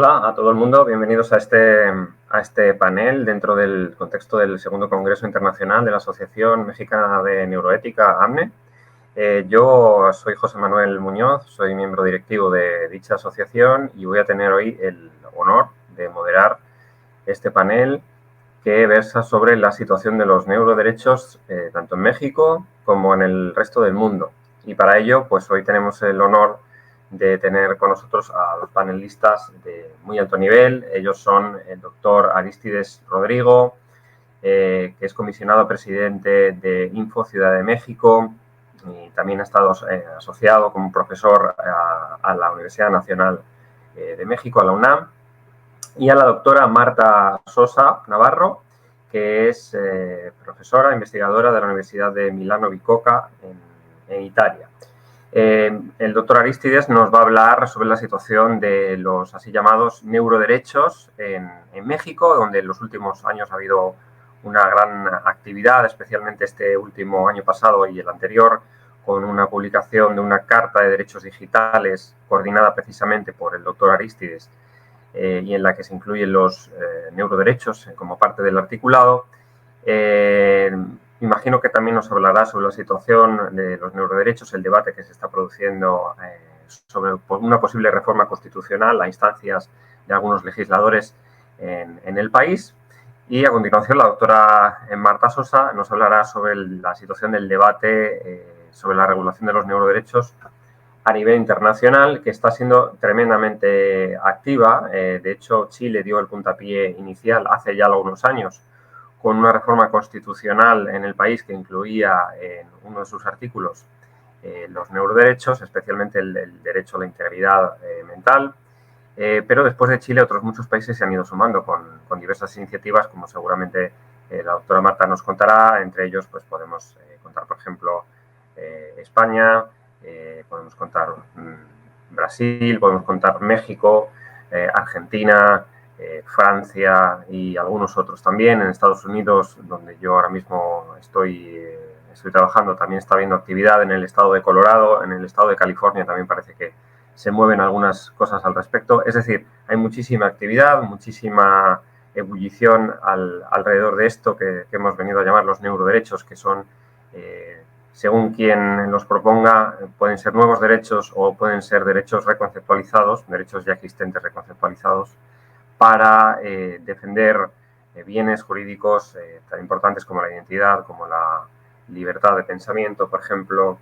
Hola a todo el mundo, bienvenidos a este panel dentro del contexto del segundo Congreso Internacional de la Asociación Mexicana de Neuroética, AMNE. Yo soy José Manuel Muñoz, soy miembro directivo de dicha asociación y voy a tener hoy el honor de moderar este panel que versa sobre la situación de los neuroderechos tanto en México como en el resto del mundo. Y para ello, pues hoy tenemos el honor de tener con nosotros a los panelistas de muy alto nivel. Ellos son el doctor Arístides Rodrigo, que es comisionado presidente de Info Ciudad de México y también ha estado asociado como profesor a la Universidad Nacional de México, a la UNAM, y a la doctora Marta Sosa Navarro, que es profesora investigadora de la Universidad de Milano Bicocca en Italia. El doctor Arístides nos va a hablar sobre la situación de los así llamados neuroderechos en México, donde en los últimos años ha habido una gran actividad, especialmente este último año pasado y el anterior, con una publicación de una Carta de Derechos Digitales coordinada precisamente por el doctor Arístides y en la que se incluyen los neuroderechos como parte del articulado. Imagino que también nos hablará sobre la situación de los neuroderechos, el debate que se está produciendo sobre una posible reforma constitucional a instancias de algunos legisladores en el país. Y a continuación la doctora Marta Sosa nos hablará sobre la situación del debate sobre la regulación de los neuroderechos a nivel internacional, que está siendo tremendamente activa. De hecho, Chile dio el puntapié inicial hace ya algunos años con una reforma constitucional en el país que incluía en uno de sus artículos los neuroderechos, especialmente el derecho a la integridad mental. Pero después de Chile, otros muchos países se han ido sumando con diversas iniciativas, como seguramente la doctora Marta nos contará. Entre ellos, pues podemos contar, por ejemplo, España, podemos contar Brasil, podemos contar México, Argentina, Francia y algunos otros también. En Estados Unidos, donde yo ahora mismo estoy trabajando, también está habiendo actividad en el estado de Colorado, en el estado de California también parece que se mueven algunas cosas al respecto. Es decir, hay muchísima actividad, muchísima ebullición alrededor de esto que hemos venido a llamar los neuroderechos, que son, según quien los proponga, pueden ser nuevos derechos o pueden ser derechos reconceptualizados, derechos ya existentes reconceptualizados, para defender bienes jurídicos tan importantes como la identidad, como la libertad de pensamiento, por ejemplo,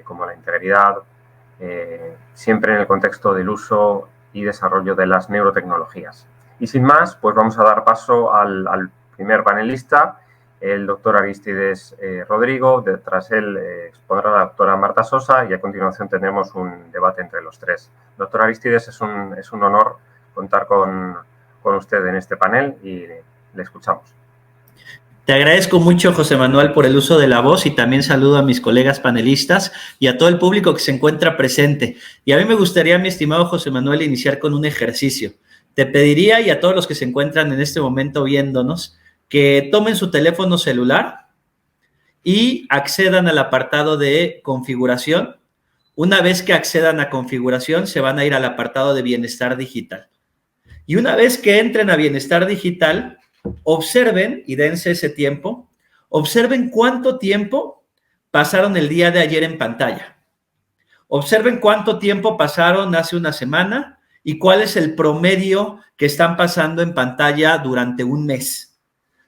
como la integridad, siempre en el contexto del uso y desarrollo de las neurotecnologías. Y sin más, pues vamos a dar paso al primer panelista, el doctor Arístides Rodrigo. Tras él expondrá la doctora Marta Sosa y a continuación tendremos un debate entre los tres. Doctor Arístides, es un honor contar con usted en este panel y le escuchamos. Te agradezco mucho, José Manuel, por el uso de la voz y también saludo a mis colegas panelistas y a todo el público que se encuentra presente. Y a mí me gustaría, mi estimado José Manuel, iniciar con un ejercicio. Te pediría, y a todos los que se encuentran en este momento viéndonos, que tomen su teléfono celular y accedan al apartado de configuración. Una vez que accedan a configuración, se van a ir al apartado de bienestar digital. Y una vez que entren a bienestar digital, observen y dense ese tiempo, observen cuánto tiempo pasaron el día de ayer en pantalla. Observen cuánto tiempo pasaron hace una semana y cuál es el promedio que están pasando en pantalla durante un mes.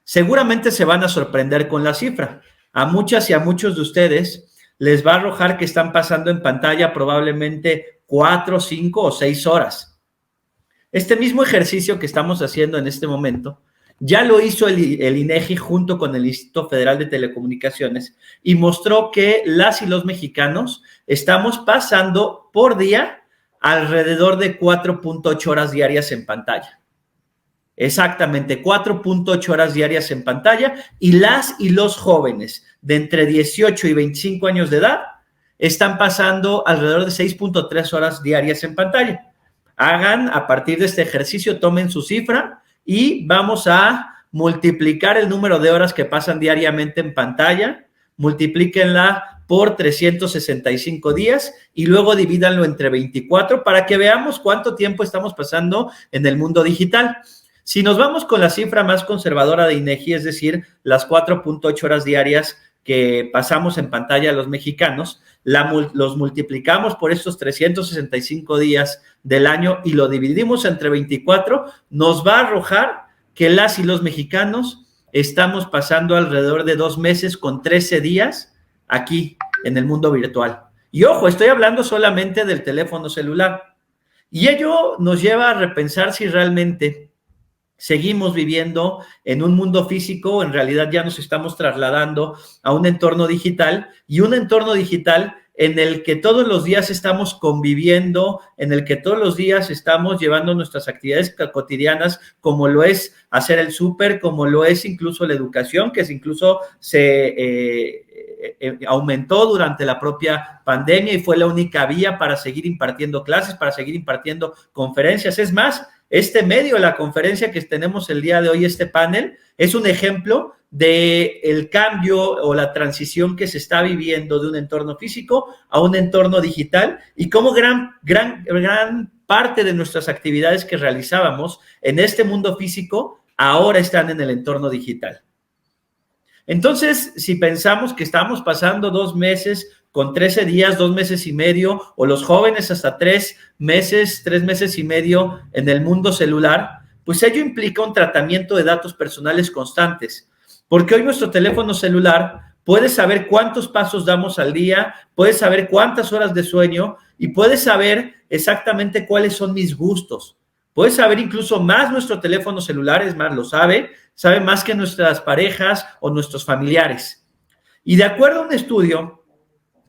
Seguramente se van a sorprender con la cifra. A muchas y a muchos de ustedes les va a arrojar que están pasando en pantalla probablemente 4, 5 o 6 horas. Este mismo ejercicio que estamos haciendo en este momento ya lo hizo el INEGI junto con el Instituto Federal de Telecomunicaciones y mostró que las y los mexicanos estamos pasando por día alrededor de 4.8 horas diarias en pantalla. Exactamente, 4.8 horas diarias en pantalla, y las y los jóvenes de entre 18 y 25 años de edad están pasando alrededor de 6.3 horas diarias en pantalla. Hagan a partir de este ejercicio, tomen su cifra y vamos a multiplicar el número de horas que pasan diariamente en pantalla, multiplíquenla por 365 días y luego divídanlo entre 24 para que veamos cuánto tiempo estamos pasando en el mundo digital. Si nos vamos con la cifra más conservadora de INEGI, es decir, las 4.8 horas diarias que pasamos en pantalla los mexicanos, los multiplicamos por estos 365 días del año y lo dividimos entre 24, nos va a arrojar que las y los mexicanos estamos pasando alrededor de 2 meses con 13 días aquí en el mundo virtual. Y ojo, estoy hablando solamente del teléfono celular. Y ello nos lleva a repensar si realmente seguimos viviendo en un mundo físico o en realidad ya nos estamos trasladando a un entorno digital, y un entorno digital en el que todos los días estamos conviviendo, en el que todos los días estamos llevando nuestras actividades cotidianas, como lo es hacer el súper, como lo es incluso la educación, que incluso se aumentó durante la propia pandemia y fue la única vía para seguir impartiendo clases, para seguir impartiendo conferencias. Es más, este medio, la conferencia que tenemos el día de hoy, este panel, es un ejemplo del cambio o la transición que se está viviendo de un entorno físico a un entorno digital, y cómo gran parte de nuestras actividades que realizábamos en este mundo físico ahora están en el entorno digital. Entonces, si pensamos que estamos pasando 2 meses con 13 días, 2 meses y medio, o los jóvenes hasta 3 meses, 3 meses y medio en el mundo celular, pues ello implica un tratamiento de datos personales constantes, porque hoy nuestro teléfono celular puede saber cuántos pasos damos al día, puede saber cuántas horas de sueño y puede saber exactamente cuáles son mis gustos. Puede saber incluso más nuestro teléfono celular, es más, lo sabe más que nuestras parejas o nuestros familiares. Y de acuerdo a un estudio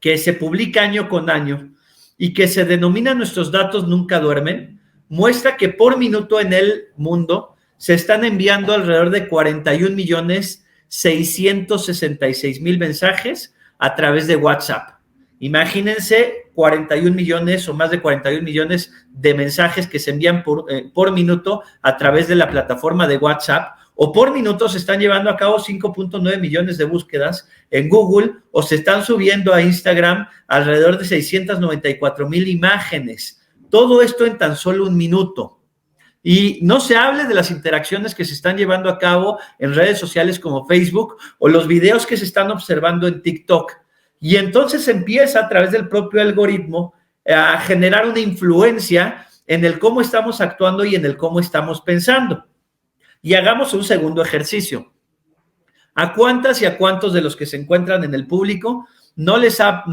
que se publica año con año y que se denomina Nuestros datos nunca duermen, muestra que por minuto en el mundo se están enviando alrededor de 41.666.000 mensajes a través de WhatsApp. Imagínense 41 millones o más de 41 millones de mensajes que se envían por minuto a través de la plataforma de WhatsApp, o por minuto se están llevando a cabo 5.9 millones de búsquedas en Google, o se están subiendo a Instagram alrededor de 694,000 imágenes. Todo esto en tan solo un minuto. Y no se hable de las interacciones que se están llevando a cabo en redes sociales como Facebook o los videos que se están observando en TikTok. Y entonces empieza a través del propio algoritmo a generar una influencia en el cómo estamos actuando y en el cómo estamos pensando. Y hagamos un segundo ejercicio. ¿A cuántas y a cuántos de los que se encuentran en el público no les ha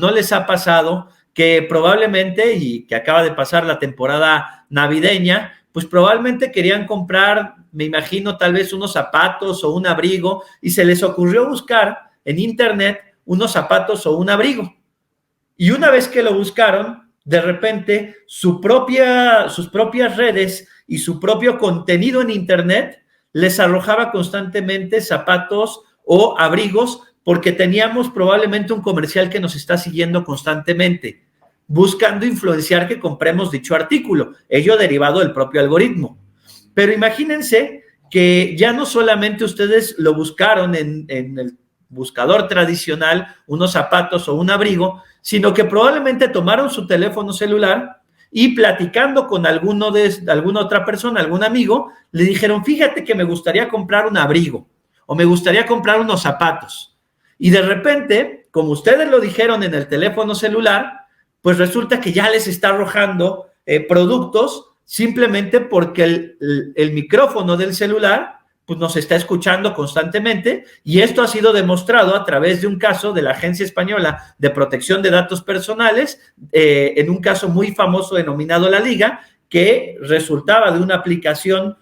pasado que probablemente, y que acaba de pasar la temporada navideña, pues probablemente querían comprar, me imagino, tal vez unos zapatos o un abrigo, y se les ocurrió buscar en internet unos zapatos o un abrigo? Y una vez que lo buscaron, de repente sus propias redes y su propio contenido en internet les arrojaba constantemente zapatos o abrigos, porque teníamos probablemente un comercial que nos está siguiendo constantemente, buscando influenciar que compremos dicho artículo, ello derivado del propio algoritmo. Pero imagínense que ya no solamente ustedes lo buscaron en el buscador tradicional, unos zapatos o un abrigo, sino que probablemente tomaron su teléfono celular y platicando con alguna otra persona, algún amigo, le dijeron: fíjate que me gustaría comprar un abrigo o me gustaría comprar unos zapatos. Y de repente, como ustedes lo dijeron en el teléfono celular, pues resulta que ya les está arrojando productos simplemente porque el micrófono del celular pues nos está escuchando constantemente, y esto ha sido demostrado a través de un caso de la Agencia Española de Protección de Datos Personales, en un caso muy famoso denominado La Liga, que resultaba de una aplicación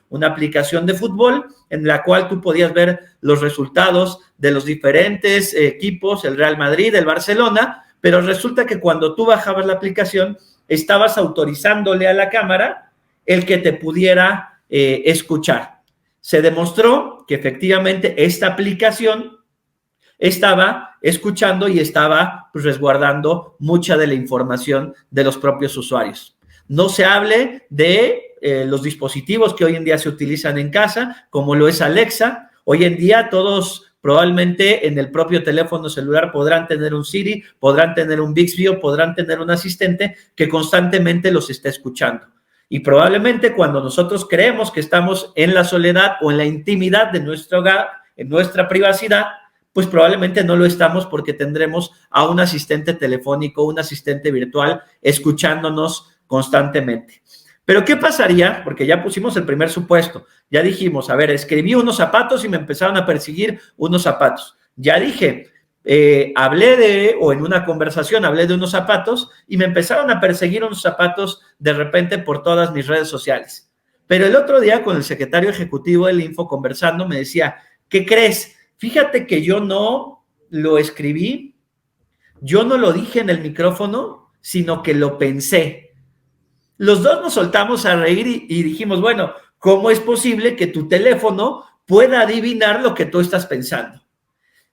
de fútbol en la cual tú podías ver los resultados de los diferentes equipos, el Real Madrid, el Barcelona, pero resulta que cuando tú bajabas la aplicación estabas autorizándole a la cámara el que te pudiera escuchar. Se demostró que efectivamente esta aplicación estaba escuchando y estaba pues resguardando mucha de la información de los propios usuarios. No se hable de los dispositivos que hoy en día se utilizan en casa, como lo es Alexa. Hoy en día todos probablemente en el propio teléfono celular podrán tener un Siri, podrán tener un Bixby o podrán tener un asistente que constantemente los está escuchando. Y probablemente cuando nosotros creemos que estamos en la soledad o en la intimidad de nuestro hogar, en nuestra privacidad, pues probablemente no lo estamos porque tendremos a un asistente telefónico, un asistente virtual escuchándonos constantemente. Pero ¿qué pasaría? Porque ya pusimos el primer supuesto. Ya dijimos, a ver, escribí unos zapatos y me empezaron a perseguir unos zapatos. Ya dije, o en una conversación hablé de unos zapatos y me empezaron a perseguir unos zapatos de repente por todas mis redes sociales. Pero el otro día con el secretario ejecutivo del Info conversando me decía, ¿qué crees? Fíjate que yo no lo escribí, yo no lo dije en el micrófono, sino que lo pensé. Los dos nos soltamos a reír y dijimos, bueno, ¿cómo es posible que tu teléfono pueda adivinar lo que tú estás pensando?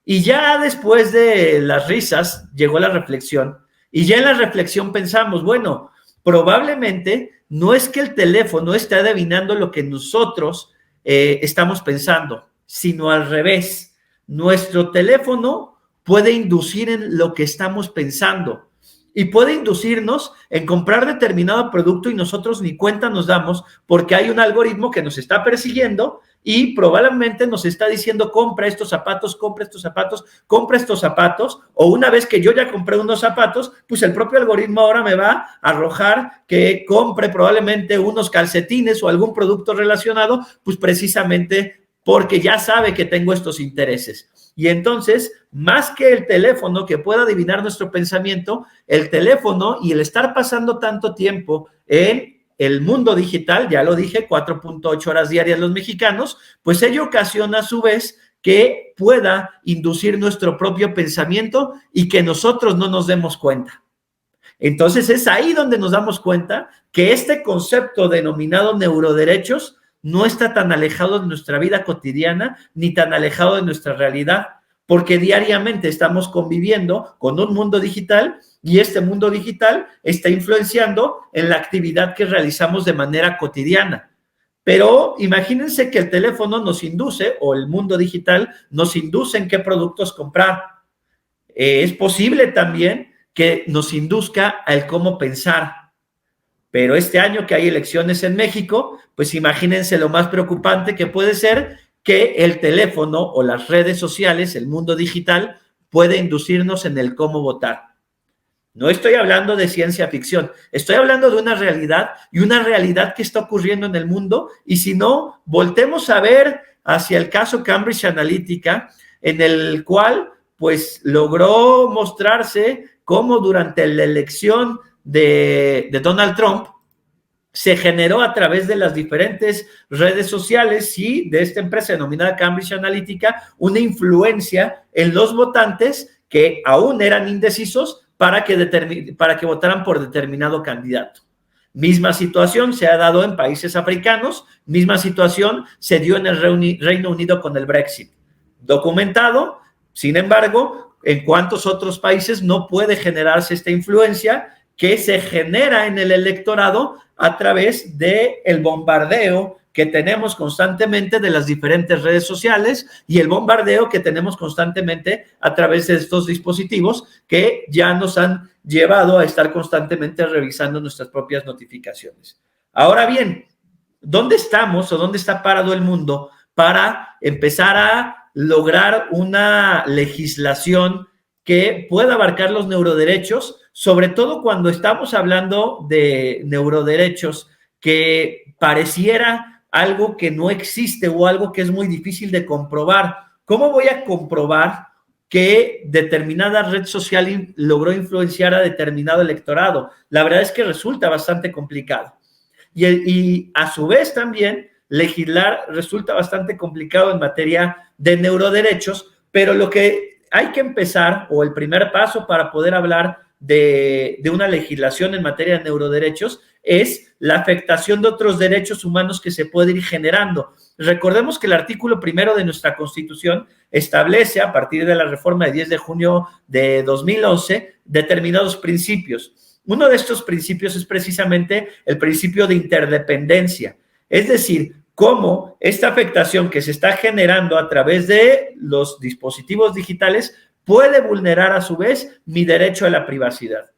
Y ya después de las risas llegó la reflexión y ya en la reflexión pensamos, bueno, probablemente no es que el teléfono esté adivinando lo que nosotros estamos pensando, sino al revés. Nuestro teléfono puede inducir en lo que estamos pensando y puede inducirnos en comprar determinado producto y nosotros ni cuenta nos damos porque hay un algoritmo que nos está persiguiendo y probablemente nos está diciendo compra estos zapatos, compra estos zapatos, compra estos zapatos, o una vez que yo ya compré unos zapatos, pues el propio algoritmo ahora me va a arrojar que compre probablemente unos calcetines o algún producto relacionado, pues precisamente porque ya sabe que tengo estos intereses. Y entonces, más que el teléfono que pueda adivinar nuestro pensamiento, el teléfono y el estar pasando tanto tiempo en el mundo digital, ya lo dije, 4.8 horas diarias los mexicanos, pues ello ocasiona a su vez que pueda inducir nuestro propio pensamiento y que nosotros no nos demos cuenta. Entonces es ahí donde nos damos cuenta que este concepto denominado neuroderechos no está tan alejado de nuestra vida cotidiana ni tan alejado de nuestra realidad, porque diariamente estamos conviviendo con un mundo digital y este mundo digital está influenciando en la actividad que realizamos de manera cotidiana. Pero imagínense que el teléfono nos induce, o el mundo digital nos induce en qué productos comprar. Es posible también que nos induzca al cómo pensar. Pero este año que hay elecciones en México, pues imagínense lo más preocupante que puede ser que el teléfono o las redes sociales, el mundo digital, puede inducirnos en el cómo votar. No estoy hablando de ciencia ficción, estoy hablando de una realidad y una realidad que está ocurriendo en el mundo. Y si no, voltemos a ver hacia el caso Cambridge Analytica, en el cual pues logró mostrarse cómo durante la elección de Donald Trump se generó a través de las diferentes redes sociales y de esta empresa denominada Cambridge Analytica una influencia en los votantes que aún eran indecisos para que votaran por determinado candidato. Misma situación se ha dado en países africanos, misma situación se dio en el Reino Unido con el Brexit. Documentado, sin embargo, en cuántos otros países no puede generarse esta influencia que se genera en el electorado a través del bombardeo que tenemos constantemente de las diferentes redes sociales y el bombardeo que tenemos constantemente a través de estos dispositivos que ya nos han llevado a estar constantemente revisando nuestras propias notificaciones. Ahora bien, ¿dónde estamos o dónde está parado el mundo para empezar a lograr una legislación que pueda abarcar los neuroderechos, sobre todo cuando estamos hablando de neuroderechos que pareciera algo que no existe o algo que es muy difícil de comprobar? ¿Cómo voy a comprobar que determinada red social logró influenciar a determinado electorado? La verdad es que resulta bastante complicado. Y a su vez también legislar resulta bastante complicado en materia de neuroderechos, pero lo que hay que empezar, o el primer paso para poder hablar de una legislación en materia de neuroderechos, es la afectación de otros derechos humanos que se puede ir generando. Recordemos que el artículo 1 de nuestra Constitución establece, a partir de la reforma de 10 de junio de 2011, determinados principios. Uno de estos principios es precisamente el principio de interdependencia. Es decir, cómo esta afectación que se está generando a través de los dispositivos digitales puede vulnerar a su vez mi derecho a la privacidad.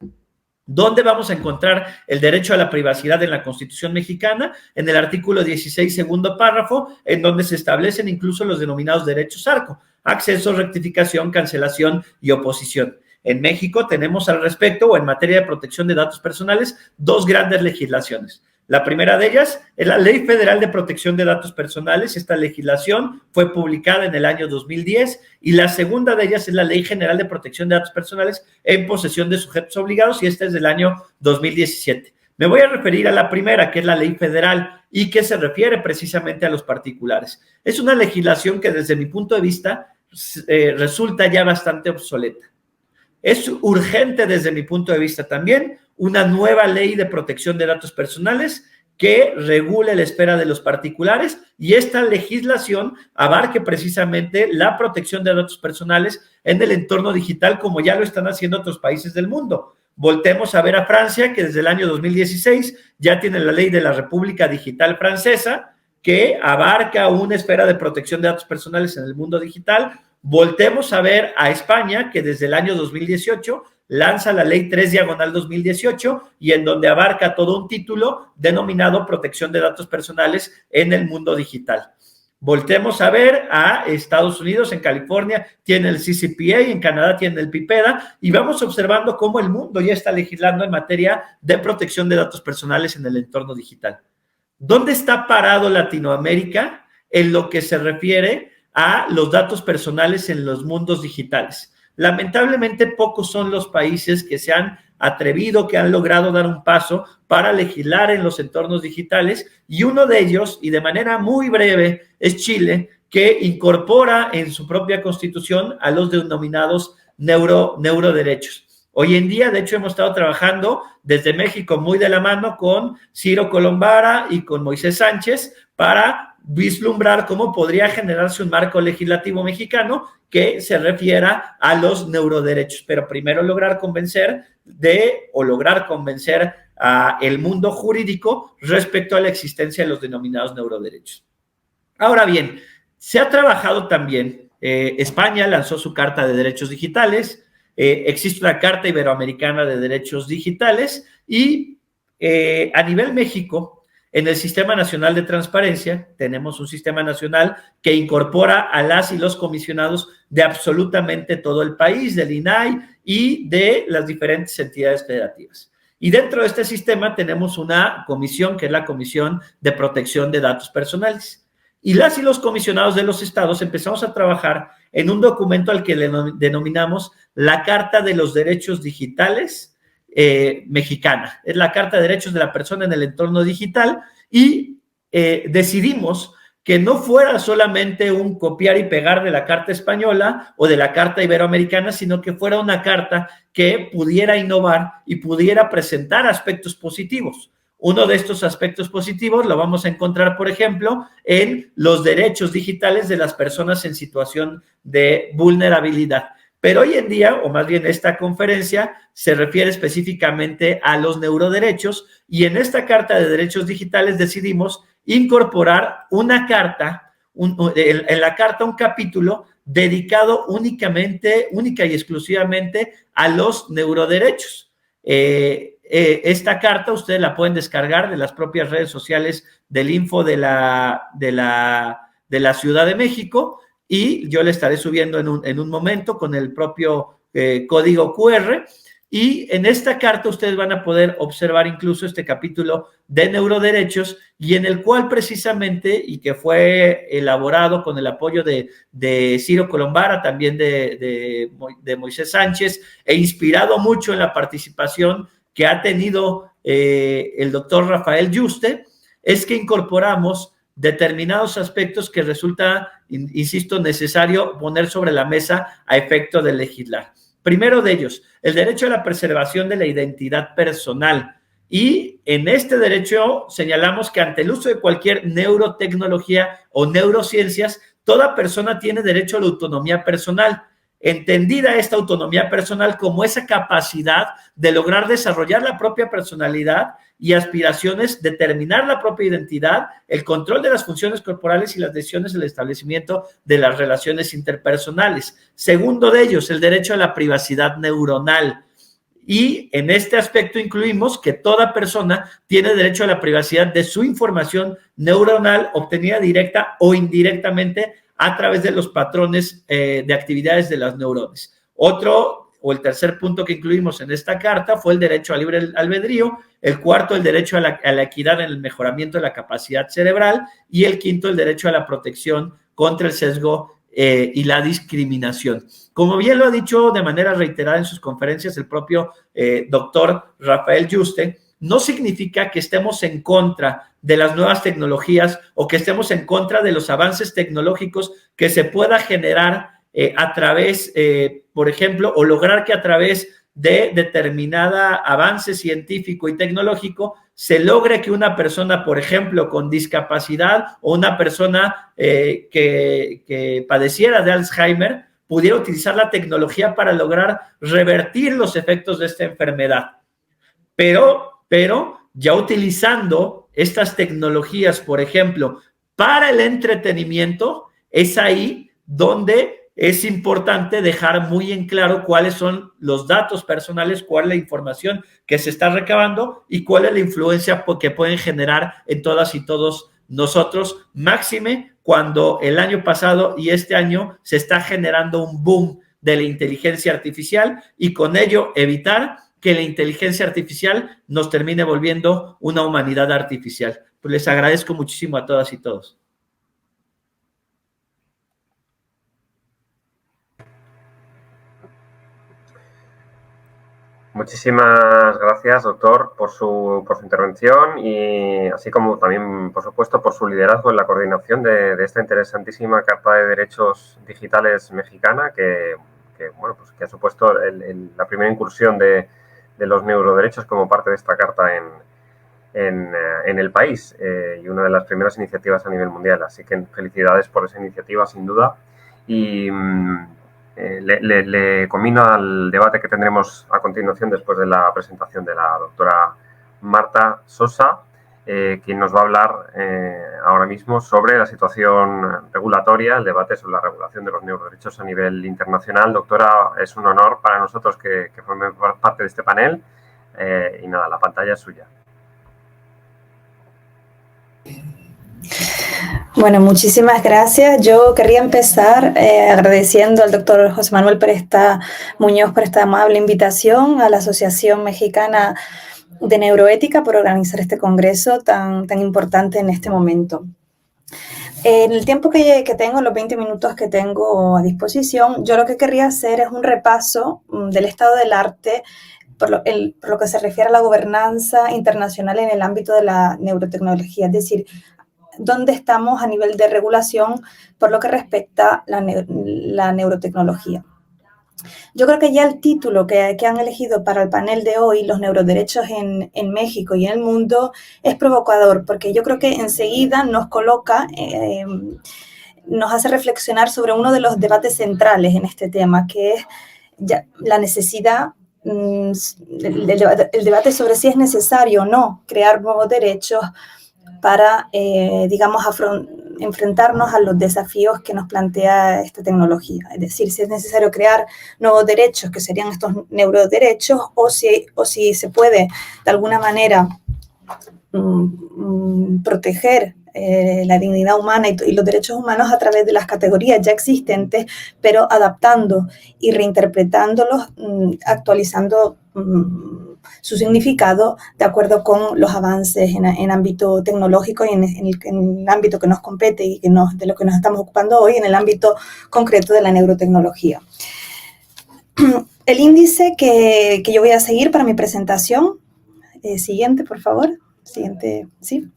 ¿Dónde vamos a encontrar el derecho a la privacidad en la Constitución mexicana? En el artículo 16, segundo párrafo, en donde se establecen incluso los denominados derechos ARCO: acceso, rectificación, cancelación y oposición. En México tenemos al respecto, o en materia de protección de datos personales, dos grandes legislaciones. La primera de ellas es la Ley Federal de Protección de Datos Personales. Esta legislación fue publicada en el año 2010, y la segunda de ellas es la Ley General de Protección de Datos Personales en posesión de sujetos obligados, y esta es del año 2017. Me voy a referir a la primera, que es la Ley Federal, y que se refiere precisamente a los particulares. Es una legislación que desde mi punto de vista resulta ya bastante obsoleta. Es urgente desde mi punto de vista también una nueva ley de protección de datos personales que regule la esfera de los particulares, y esta legislación abarque precisamente la protección de datos personales en el entorno digital, como ya lo están haciendo otros países del mundo. Voltemos a ver a Francia, que desde el año 2016 ya tiene la ley de la República Digital Francesa, que abarca una esfera de protección de datos personales en el mundo digital. Voltemos a ver a España, que desde el año 2018 lanza la Ley 3/2018, y en donde abarca todo un título denominado Protección de Datos Personales en el mundo digital. Voltemos a ver a Estados Unidos. En California tiene el CCPA, en Canadá tiene el PIPEDA, y vamos observando cómo el mundo ya está legislando en materia de protección de datos personales en el entorno digital. ¿Dónde está parado Latinoamérica en lo que se refiere a los datos personales en los mundos digitales? Lamentablemente, pocos son los países que se han atrevido, que han logrado dar un paso para legislar en los entornos digitales, y uno de ellos, y de manera muy breve, es Chile, que incorpora en su propia constitución a los denominados neuroderechos. Hoy en día, de hecho, hemos estado trabajando desde México muy de la mano con Ciro Colombara y con Moisés Sánchez para vislumbrar cómo podría generarse un marco legislativo mexicano que se refiera a los neuroderechos, pero primero lograr convencer a el mundo jurídico respecto a la existencia de los denominados neuroderechos. Ahora bien, se ha trabajado también, España lanzó su Carta de Derechos Digitales, existe una Carta Iberoamericana de Derechos Digitales, y a nivel México, en el Sistema Nacional de Transparencia, tenemos un sistema nacional que incorpora a las y los comisionados de absolutamente todo el país, del INAI y de las diferentes entidades federativas. Y dentro de este sistema tenemos una comisión, que es la Comisión de Protección de Datos Personales. Y las y los comisionados de los estados empezamos a trabajar en un documento al que le denominamos la Carta de los Derechos Digitales mexicana. Es la Carta de Derechos de la Persona en el Entorno Digital, y decidimos que no fuera solamente un copiar y pegar de la Carta Española o de la Carta Iberoamericana, sino que fuera una carta que pudiera innovar y pudiera presentar aspectos positivos. Uno de estos aspectos positivos lo vamos a encontrar, por ejemplo, en los derechos digitales de las personas en situación de vulnerabilidad. Pero hoy en día, o más bien esta conferencia, se refiere específicamente a los neuroderechos, y en esta Carta de Derechos Digitales decidimos incorporar una carta, en la carta un capítulo dedicado única y exclusivamente a los neuroderechos. Esta carta ustedes la pueden descargar de las propias redes sociales del Info de la Ciudad de México, y yo le estaré subiendo en un momento con el propio código QR, y en esta carta ustedes van a poder observar incluso este capítulo de neuroderechos, y en el cual precisamente, y que fue elaborado con el apoyo de Ciro Colombara, también de Moisés Sánchez, e inspirado mucho en la participación que ha tenido el doctor Rafael Yuste, es que incorporamos determinados aspectos que resulta, insisto, necesario poner sobre la mesa a efecto de legislar. Primero de ellos, el derecho a la preservación de la identidad personal. Y en este derecho señalamos que ante el uso de cualquier neurotecnología o neurociencias, toda persona tiene derecho a la autonomía personal. entendida esta autonomía personal como esa capacidad de lograr desarrollar la propia personalidad y aspiraciones, determinar la propia identidad, el control de las funciones corporales y las decisiones del establecimiento de las relaciones interpersonales. Segundo de ellos, el derecho a la privacidad neuronal. Y en este aspecto incluimos que toda persona tiene derecho a la privacidad de su información neuronal obtenida directa o indirectamente a través de los patrones de actividades de las neuronas. El tercer punto que incluimos en esta carta fue el derecho al libre albedrío, el cuarto, el derecho a la equidad en el mejoramiento de la capacidad cerebral, y el quinto, el derecho a la protección contra el sesgo y la discriminación. Como bien lo ha dicho de manera reiterada en sus conferencias el propio doctor Rafael Yuste, no significa que estemos en contra de las nuevas tecnologías o que estemos en contra de los avances tecnológicos que se pueda generar a través, por ejemplo, o lograr que a través de determinada avance científico y tecnológico se logre que una persona, por ejemplo, con discapacidad o una persona que padeciera de Alzheimer pudiera utilizar la tecnología para lograr revertir los efectos de esta enfermedad. Pero ya utilizando estas tecnologías, por ejemplo, para el entretenimiento, es ahí donde es importante dejar muy en claro cuáles son los datos personales, cuál es la información que se está recabando y cuál es la influencia que pueden generar en todas y todos nosotros, máxime cuando el año pasado y este año se está generando un boom de la inteligencia artificial y con ello evitar que la inteligencia artificial nos termine volviendo una humanidad artificial. Pues les agradezco muchísimo a todas y todos. Muchísimas gracias, doctor, por su intervención y así como también, por supuesto, por su liderazgo en la coordinación de esta interesantísima Carta de Derechos Digitales mexicana que ha supuesto la primera incursión de los neuroderechos como parte de esta carta en el país y una de las primeras iniciativas a nivel mundial. Así que felicidades por esa iniciativa, sin duda. Y le conmino al debate que tendremos a continuación después de la presentación de la doctora Marta Sosa, quien nos va a hablar ahora mismo sobre la situación regulatoria, el debate sobre la regulación de los neuroderechos a nivel internacional. Doctora, es un honor para nosotros que forme parte de este panel y nada, la pantalla es suya. Bueno, muchísimas gracias. Yo querría empezar agradeciendo al doctor José Manuel Muñoz por esta amable invitación, a la Asociación Mexicana de Neuroética por organizar este congreso tan importante en este momento. En el tiempo que tengo, los 20 minutos que tengo a disposición, yo lo que querría hacer es un repaso del estado del arte por lo que se refiere a la gobernanza internacional en el ámbito de la neurotecnología, es decir, dónde estamos a nivel de regulación por lo que respecta a la neurotecnología. Yo creo que ya el título que han elegido para el panel de hoy, los neuroderechos en México y en el mundo, es provocador, porque yo creo que enseguida nos coloca, nos hace reflexionar sobre uno de los debates centrales en este tema, que es la necesidad, el debate sobre si es necesario o no crear nuevos derechos para, enfrentarnos a los desafíos que nos plantea esta tecnología. Es decir, si es necesario crear nuevos derechos, que serían estos neuroderechos, o si se puede, de alguna manera, proteger la dignidad humana y los derechos humanos a través de las categorías ya existentes, pero adaptando y reinterpretándolos, actualizando su significado de acuerdo con los avances en ámbito tecnológico y en el ámbito que nos compete y de lo que nos estamos ocupando hoy, en el ámbito concreto de la neurotecnología. El índice que yo voy a seguir para mi presentación, siguiente, por favor. Siguiente, sí.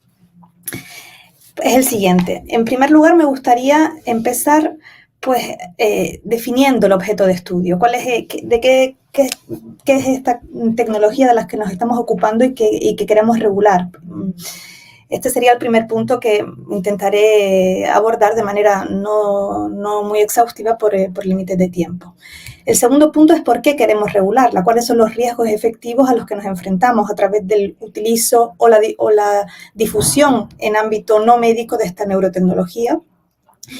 Es el siguiente. En primer lugar, me gustaría empezar definiendo el objeto de estudio. ¿Qué es esta tecnología de la que nos estamos ocupando y que queremos regular? Este sería el primer punto que intentaré abordar de manera no muy exhaustiva por límites de tiempo. El segundo punto es por qué queremos regularla, cuáles son los riesgos efectivos a los que nos enfrentamos a través del utilizo o la difusión en ámbito no médico de esta neurotecnología.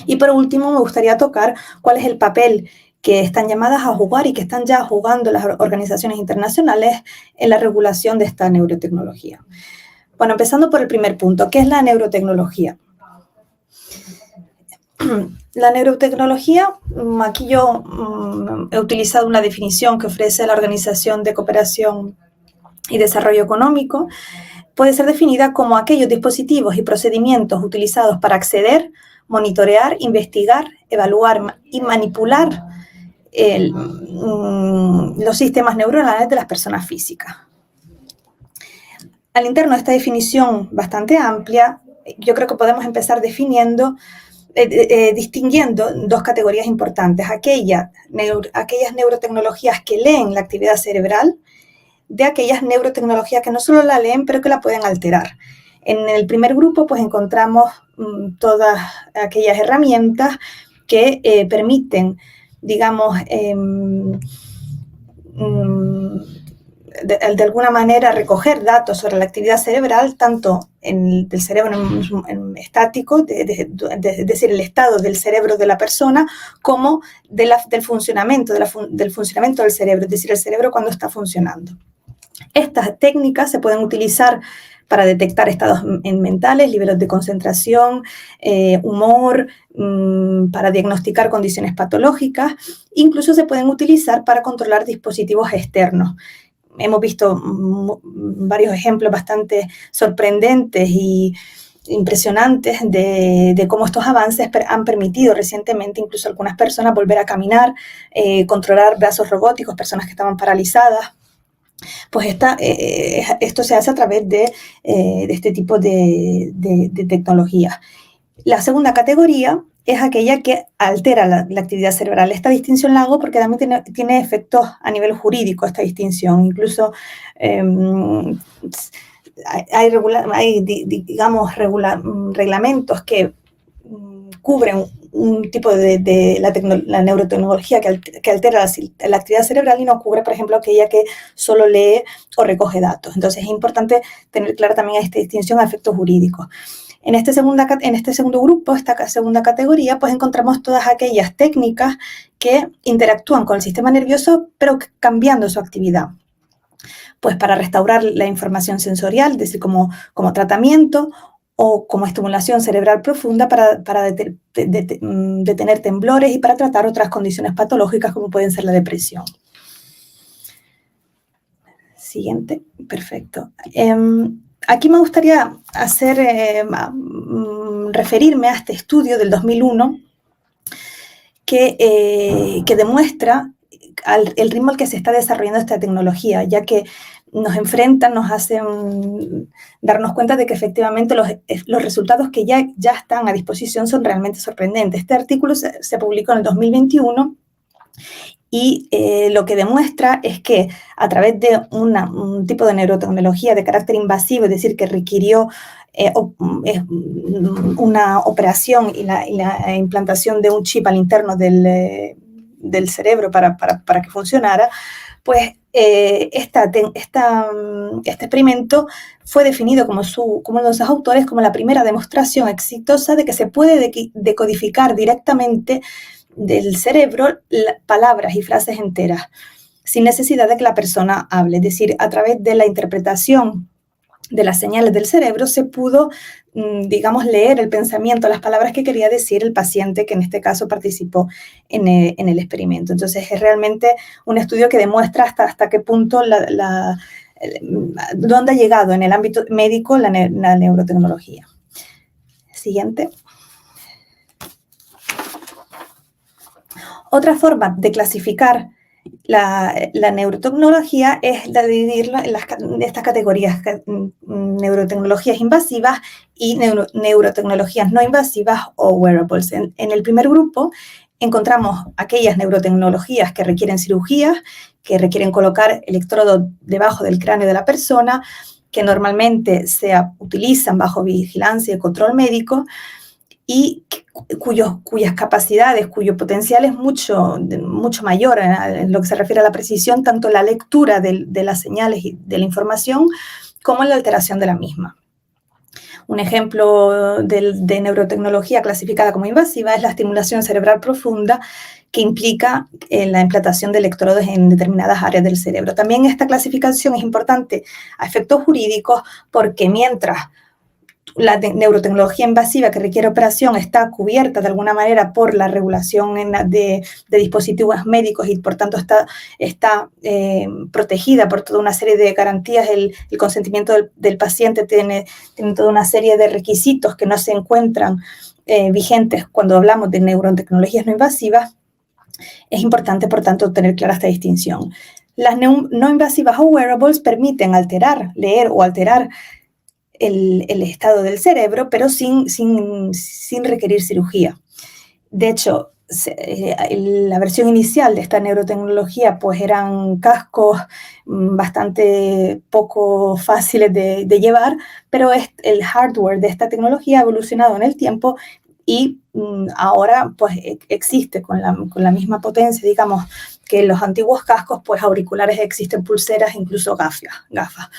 Y por último, me gustaría tocar cuál es el papel que están llamadas a jugar y que están ya jugando las organizaciones internacionales en la regulación de esta neurotecnología. Bueno, empezando por el primer punto, ¿qué es la neurotecnología? La neurotecnología, aquí yo he utilizado una definición que ofrece la Organización de Cooperación y Desarrollo Económico, puede ser definida como aquellos dispositivos y procedimientos utilizados para acceder, monitorear, investigar, evaluar y manipular los sistemas neuronales de las personas físicas. Al interno de esta definición bastante amplia, yo creo que podemos empezar distinguiendo dos categorías importantes. Aquellas neurotecnologías que leen la actividad cerebral, de aquellas neurotecnologías que no solo la leen, pero que la pueden alterar. En el primer grupo, pues encontramos todas aquellas herramientas que permiten, digamos, de alguna manera recoger datos sobre la actividad cerebral, tanto del cerebro en estático, es decir, el estado del cerebro de la persona, como del funcionamiento del cerebro, es decir, el cerebro cuando está funcionando. Estas técnicas se pueden utilizar para detectar estados mentales, niveles de concentración, humor, para diagnosticar condiciones patológicas. Incluso se pueden utilizar para controlar dispositivos externos. Hemos visto varios ejemplos bastante sorprendentes y impresionantes de cómo estos avances han permitido recientemente incluso a algunas personas volver a caminar, controlar brazos robóticos, personas que estaban paralizadas. Pues esto se hace a través de este tipo de tecnología. La segunda categoría es aquella que altera la actividad cerebral. Esta distinción la hago porque también tiene efectos a nivel jurídico, esta distinción. Incluso hay digamos, reglamentos que cubren un tipo de la neurotecnología que altera la actividad cerebral y no cubre, por ejemplo, aquella que solo lee o recoge datos. Entonces, es importante tener clara también esta distinción a efectos jurídicos. En este segundo grupo, esta segunda categoría, pues encontramos todas aquellas técnicas que interactúan con el sistema nervioso, pero cambiando su actividad. Pues para restaurar la información sensorial, es decir, como tratamiento, o como estimulación cerebral profunda para detener temblores y para tratar otras condiciones patológicas como pueden ser la depresión. Siguiente, perfecto. Aquí me gustaría referirme a este estudio del 2001 que demuestra el ritmo al que se está desarrollando esta tecnología, ya que nos hacen darnos cuenta de que efectivamente los resultados que ya están a disposición son realmente sorprendentes. Este artículo se publicó en el 2021 y lo que demuestra es que a través de un tipo de neurotecnología de carácter invasivo, es decir, que requirió una operación y la implantación de un chip al interno del cerebro para que funcionara, pues este experimento fue definido como los autores como la primera demostración exitosa de que se puede decodificar directamente del cerebro palabras y frases enteras sin necesidad de que la persona hable. Es decir, a través de la interpretación de las señales del cerebro se pudo, digamos, leer el pensamiento, las palabras que quería decir el paciente que en este caso participó en el experimento. Entonces, es realmente un estudio que demuestra hasta qué punto dónde ha llegado en el ámbito médico la neurotecnología. Siguiente. Otra forma de clasificar la neurotecnología es la de dividirla en estas categorías: neurotecnologías invasivas y neurotecnologías no invasivas o wearables. En el primer grupo encontramos aquellas neurotecnologías que requieren cirugías, que requieren colocar electrodos debajo del cráneo de la persona, que normalmente se utilizan bajo vigilancia y control médico y cuyas capacidades, cuyo potencial es mucho mayor en lo que se refiere a la precisión, tanto en la lectura de las señales y de la información como en la alteración de la misma. Un ejemplo de neurotecnología clasificada como invasiva es la estimulación cerebral profunda, que implica la implantación de electrodos en determinadas áreas del cerebro. También esta clasificación es importante a efectos jurídicos porque mientras la neurotecnología invasiva que requiere operación está cubierta de alguna manera por la regulación de dispositivos médicos y por tanto está protegida por toda una serie de garantías, el consentimiento del paciente tiene toda una serie de requisitos que no se encuentran vigentes cuando hablamos de neurotecnologías no invasivas. Es importante, por tanto, tener clara esta distinción. Las no invasivas o wearables permiten leer o alterar el estado del cerebro, pero sin requerir cirugía. De hecho, la versión inicial de esta neurotecnología pues eran cascos bastante poco fáciles de llevar, pero el hardware de esta tecnología ha evolucionado en el tiempo y ahora pues existe con la misma potencia, digamos, que en los antiguos cascos, pues auriculares existen, pulseras, incluso gafas.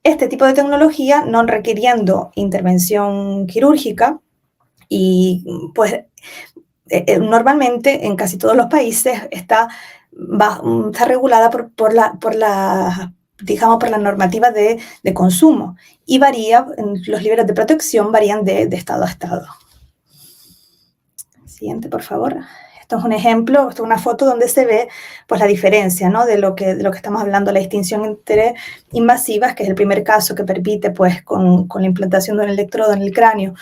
Este tipo de tecnología, no requiriendo intervención quirúrgica, y pues normalmente en casi todos los países está regulada por la normativa de consumo y varía, los niveles de protección varían de estado a estado. Siguiente, por favor. Esto es un ejemplo, esto es una foto donde se ve pues, la diferencia, ¿no? de lo que estamos hablando, la distinción entre invasivas, que es el primer caso que permite, pues, con la implantación de un electrodo en el cráneo,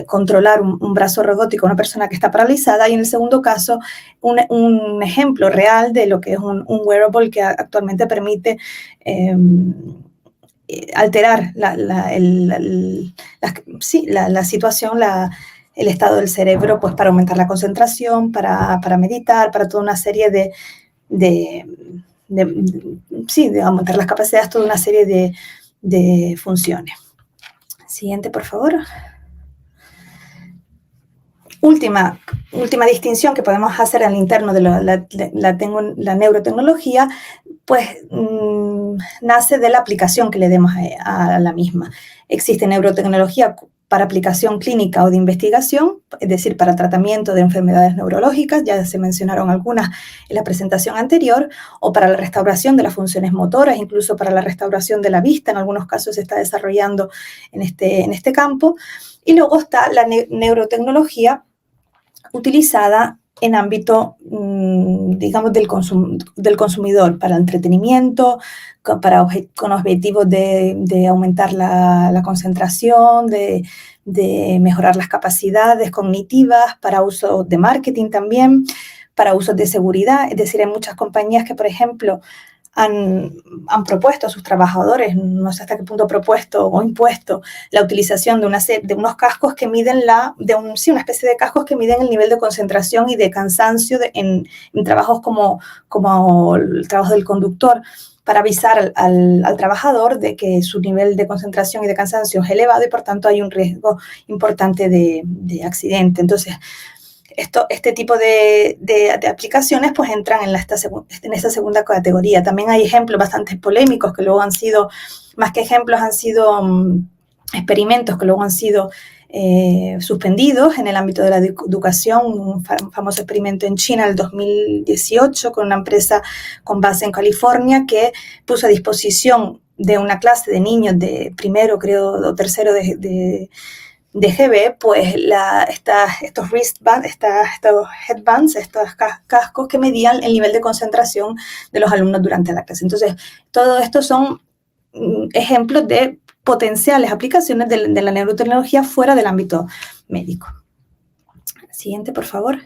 controlar un brazo robótico a una persona que está paralizada, y en el segundo caso, un ejemplo real de lo que es un wearable que actualmente permite alterar la situación, el estado del cerebro, pues para aumentar la concentración, para meditar, para toda una serie de aumentar las capacidades, toda una serie de funciones. Siguiente, por favor. Última distinción que podemos hacer al interno de la neurotecnología, pues nace de la aplicación que le demos a la misma. Existe neurotecnología para aplicación clínica o de investigación, es decir, para tratamiento de enfermedades neurológicas, ya se mencionaron algunas en la presentación anterior, o para la restauración de las funciones motoras, incluso para la restauración de la vista, en algunos casos se está desarrollando en este campo. Y luego está la neurotecnología utilizada en ámbito, digamos, del consumidor, para entretenimiento, con objetivos de aumentar la concentración, de mejorar las capacidades cognitivas, para uso de marketing también, para usos de seguridad. Es decir, hay muchas compañías que, por ejemplo, han propuesto a sus trabajadores, no sé hasta qué punto propuesto o impuesto, la utilización de unos cascos que miden una especie de cascos que miden el nivel de concentración y de cansancio en trabajos como el trabajo del conductor, para avisar al trabajador de que su nivel de concentración y de cansancio es elevado y por tanto hay un riesgo importante de accidente. Entonces, este tipo de aplicaciones pues entran en esta segunda categoría. También hay ejemplos bastante polémicos que luego han sido, más que ejemplos, han sido experimentos que luego han sido suspendidos en el ámbito de la educación. Un famoso experimento en China en el 2018 con una empresa con base en California que puso a disposición de una clase de niños de primero, creo, o tercero de GB, pues estos wristbands, estos headbands, estos cascos que medían el nivel de concentración de los alumnos durante la clase. Entonces, todo esto son ejemplos de potenciales aplicaciones de la neurotecnología fuera del ámbito médico. Siguiente, por favor.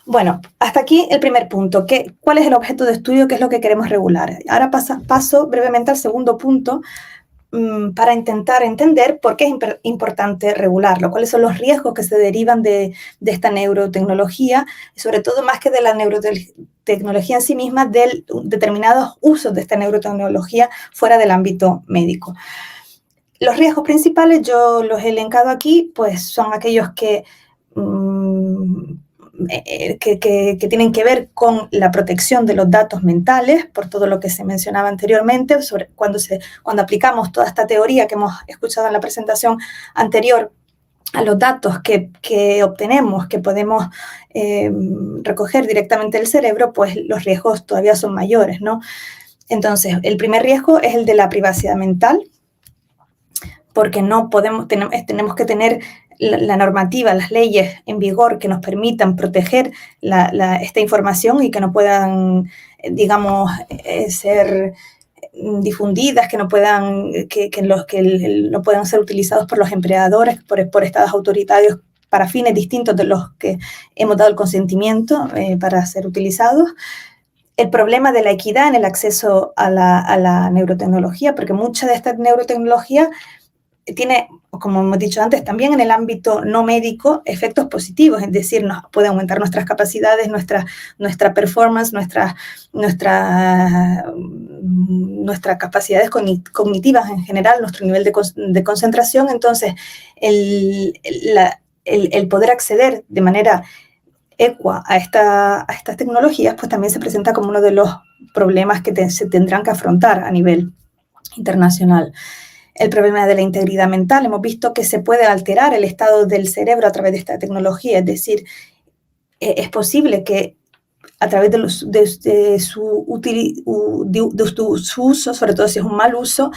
Bueno, hasta aquí el primer punto. ¿Cuál es el objeto de estudio? ¿Qué es lo que queremos regular? Ahora paso brevemente al segundo punto, para intentar entender por qué es importante regularlo, cuáles son los riesgos que se derivan de esta neurotecnología, y sobre todo más que de la neurotecnología en sí misma, de determinados usos de esta neurotecnología fuera del ámbito médico. Los riesgos principales, yo los he elencado aquí, pues son aquellos que tienen que ver con la protección de los datos mentales, por todo lo que se mencionaba anteriormente, sobre cuando aplicamos toda esta teoría que hemos escuchado en la presentación anterior a los datos que obtenemos, que podemos recoger directamente del cerebro, pues los riesgos todavía son mayores, ¿no? Entonces, el primer riesgo es el de la privacidad mental, porque tenemos que tener la normativa, las leyes en vigor que nos permitan proteger esta información y que no puedan, digamos, ser difundidas, que no puedan ser utilizados por los empleadores, por estados autoritarios para fines distintos de los que hemos dado el consentimiento para ser utilizados. El problema de la equidad en el acceso a la neurotecnología, porque mucha de esta neurotecnología tiene, como hemos dicho antes, también en el ámbito no médico, efectos positivos, es decir, puede aumentar nuestras capacidades, nuestra performance, nuestras capacidades cognitivas en general, nuestro nivel de concentración. Entonces, el poder acceder de manera ecua a estas tecnologías, pues también se presenta como uno de los problemas que se tendrán que afrontar a nivel internacional. El problema de la integridad mental. Hemos visto que se puede alterar el estado del cerebro a través de esta tecnología, es decir, es posible que a través de su uso, sobre todo si es un mal uso,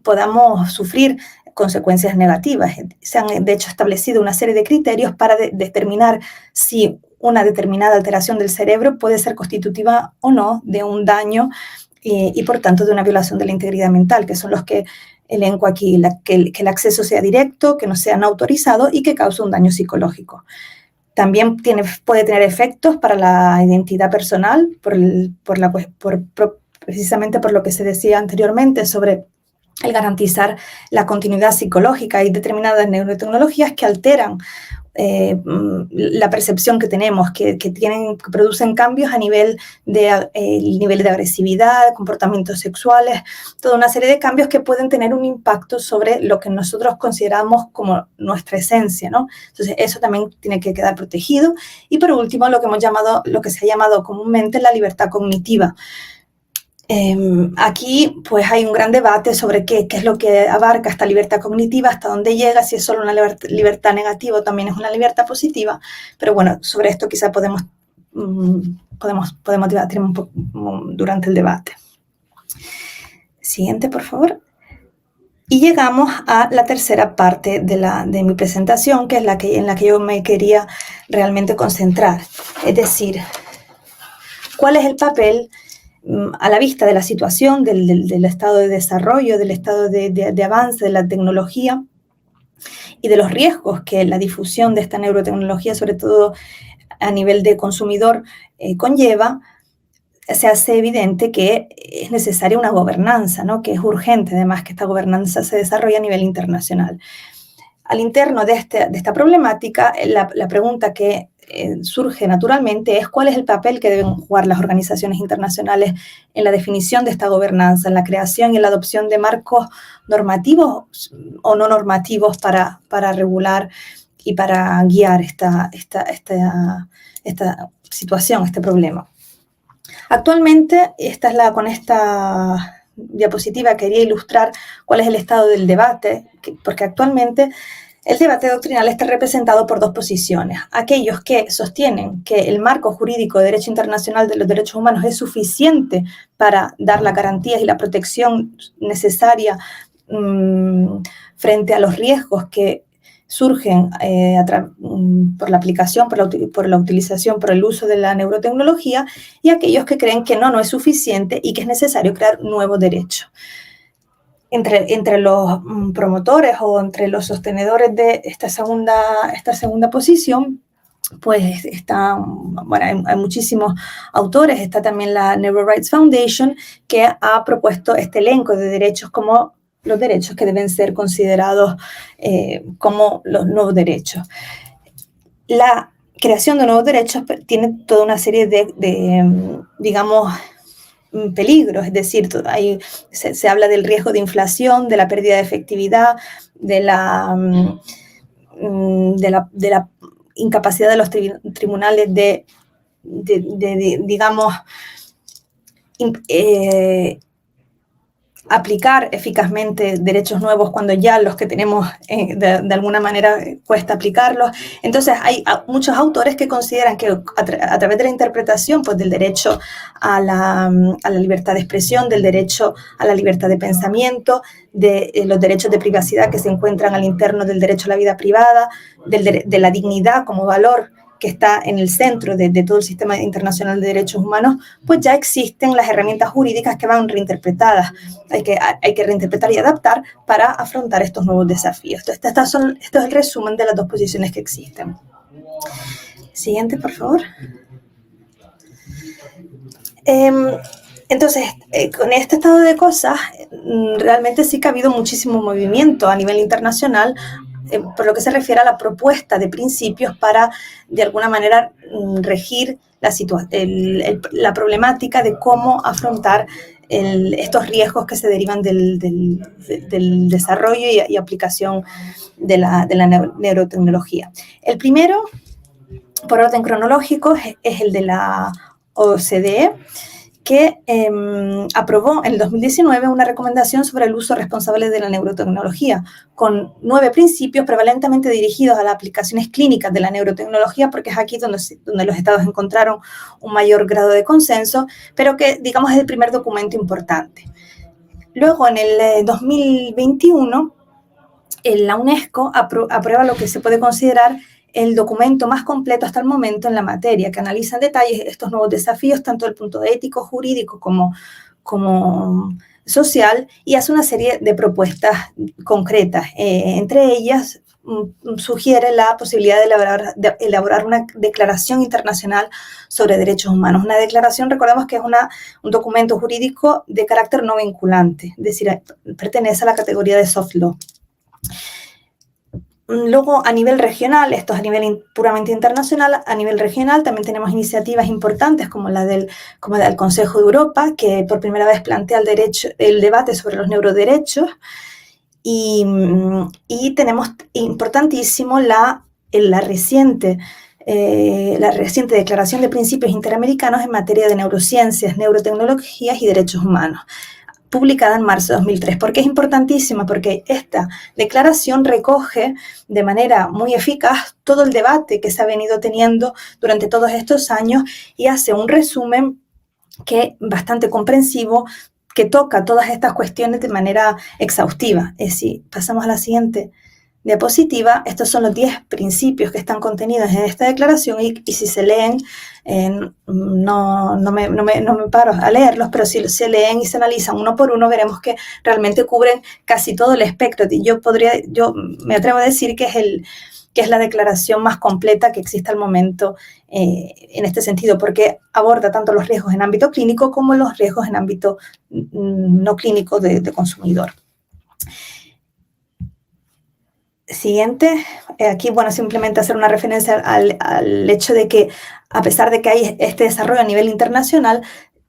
podamos sufrir consecuencias negativas. Se han, de hecho, establecido una serie de criterios para determinar si una determinada alteración del cerebro puede ser constitutiva o no de un daño y por tanto, de una violación de la integridad mental, que son los que elenco aquí, que el acceso sea directo, que no sea no autorizado y que cause un daño psicológico. También puede tener efectos para la identidad personal, precisamente por lo que se decía anteriormente sobre el garantizar la continuidad psicológica. Hay determinadas neurotecnologías que alteran la percepción que tenemos, que producen cambios a nivel de agresividad, comportamientos sexuales, toda una serie de cambios que pueden tener un impacto sobre lo que nosotros consideramos como nuestra esencia, ¿no? Entonces, eso también tiene que quedar protegido. Y por último, lo que se ha llamado comúnmente la libertad cognitiva. Aquí pues hay un gran debate sobre qué es lo que abarca esta libertad cognitiva, hasta dónde llega, si es solo una libertad negativa o también es una libertad positiva, pero bueno, sobre esto quizá podemos debatir un poco durante el debate. Siguiente, por favor. Y llegamos a la tercera parte de mi presentación, que es en la que yo me quería realmente concentrar, es decir, ¿cuál es el papel a la vista de la situación, del estado de desarrollo, del estado de avance de la tecnología y de los riesgos que la difusión de esta neurotecnología, sobre todo a nivel de consumidor, conlleva? Se hace evidente que es necesaria una gobernanza, ¿no? Que es urgente, además, que esta gobernanza se desarrolle a nivel internacional. Al interno de esta problemática, la pregunta que surge naturalmente es cuál es el papel que deben jugar las organizaciones internacionales en la definición de esta gobernanza, en la creación y en la adopción de marcos normativos o no normativos para regular y para guiar esta situación, este problema. Actualmente, con esta diapositiva quería ilustrar cuál es el estado del debate, porque actualmente el debate doctrinal está representado por dos posiciones. Aquellos que sostienen que el marco jurídico de derecho internacional de los derechos humanos es suficiente para dar las garantías y la protección necesaria frente a los riesgos que surgen por la aplicación, por la utilización, por el uso de la neurotecnología, y aquellos que creen que no es suficiente y que es necesario crear nuevos derechos. Entre los promotores o entre los sostenedores de esta segunda posición pues hay muchísimos autores. Está también la Neural Rights Foundation, que ha propuesto este elenco de derechos como los derechos que deben ser considerados como los nuevos derechos. La creación de nuevos derechos tiene toda una serie de digamos, peligros, es decir, se habla del riesgo de inflación, de la pérdida de efectividad, de la incapacidad de los tribunales de digamos, aplicar eficazmente derechos nuevos cuando ya los que tenemos de alguna manera cuesta aplicarlos. Entonces hay muchos autores que consideran que a través de la interpretación, pues, del derecho a la libertad de expresión, del derecho a la libertad de pensamiento, de los derechos de privacidad que se encuentran al interno del derecho a la vida privada, de la dignidad como valor que está en el centro de todo el sistema internacional de derechos humanos, pues ya existen las herramientas jurídicas que van reinterpretadas. Hay que reinterpretar y adaptar para afrontar estos nuevos desafíos. Entonces, esto es el resumen de las dos posiciones que existen. Siguiente, por favor. Entonces, con este estado de cosas, realmente sí que ha habido muchísimo movimiento a nivel internacional por lo que se refiere a la propuesta de principios para, de alguna manera, regir la problemática de cómo afrontar estos riesgos que se derivan del desarrollo y aplicación de la neurotecnología. El primero, por orden cronológico, es el de la OCDE, que aprobó en el 2019 una recomendación sobre el uso responsable de la neurotecnología, con 9 principios prevalentemente dirigidos a las aplicaciones clínicas de la neurotecnología, porque es aquí donde los estados encontraron un mayor grado de consenso, pero que, digamos, es el primer documento importante. Luego, en el 2021, la UNESCO aprueba lo que se puede considerar el documento más completo hasta el momento en la materia, que analiza en detalle estos nuevos desafíos, tanto desde el punto ético, jurídico como social, y hace una serie de propuestas concretas. Entre ellas, sugiere la posibilidad de elaborar una declaración internacional sobre derechos humanos. Una declaración, recordemos que es un documento jurídico de carácter no vinculante, es decir, pertenece a la categoría de soft law. Luego, a nivel regional, esto es a nivel puramente internacional, a nivel regional también tenemos iniciativas importantes como la del Consejo de Europa, que por primera vez plantea el debate sobre los neuroderechos, y tenemos importantísimo la reciente Declaración de Principios Interamericanos en materia de neurociencias, neurotecnologías y derechos humanos, publicada en marzo de 2003. ¿Por qué es importantísima? Porque esta declaración recoge de manera muy eficaz todo el debate que se ha venido teniendo durante todos estos años y hace un resumen que bastante comprensivo, que toca todas estas cuestiones de manera exhaustiva. Si pasamos a la siguiente diapositiva, estos son los 10 principios que están contenidos en esta declaración y si se leen, no me paro a leerlos, pero si se leen y se analizan uno por uno, veremos que realmente cubren casi todo el espectro. Yo me atrevo a decir que es la declaración más completa que existe al momento en este sentido, porque aborda tanto los riesgos en ámbito clínico como los riesgos en ámbito no clínico de consumidor. Siguiente, aquí, simplemente hacer una referencia al hecho de que, a pesar de que hay este desarrollo a nivel internacional,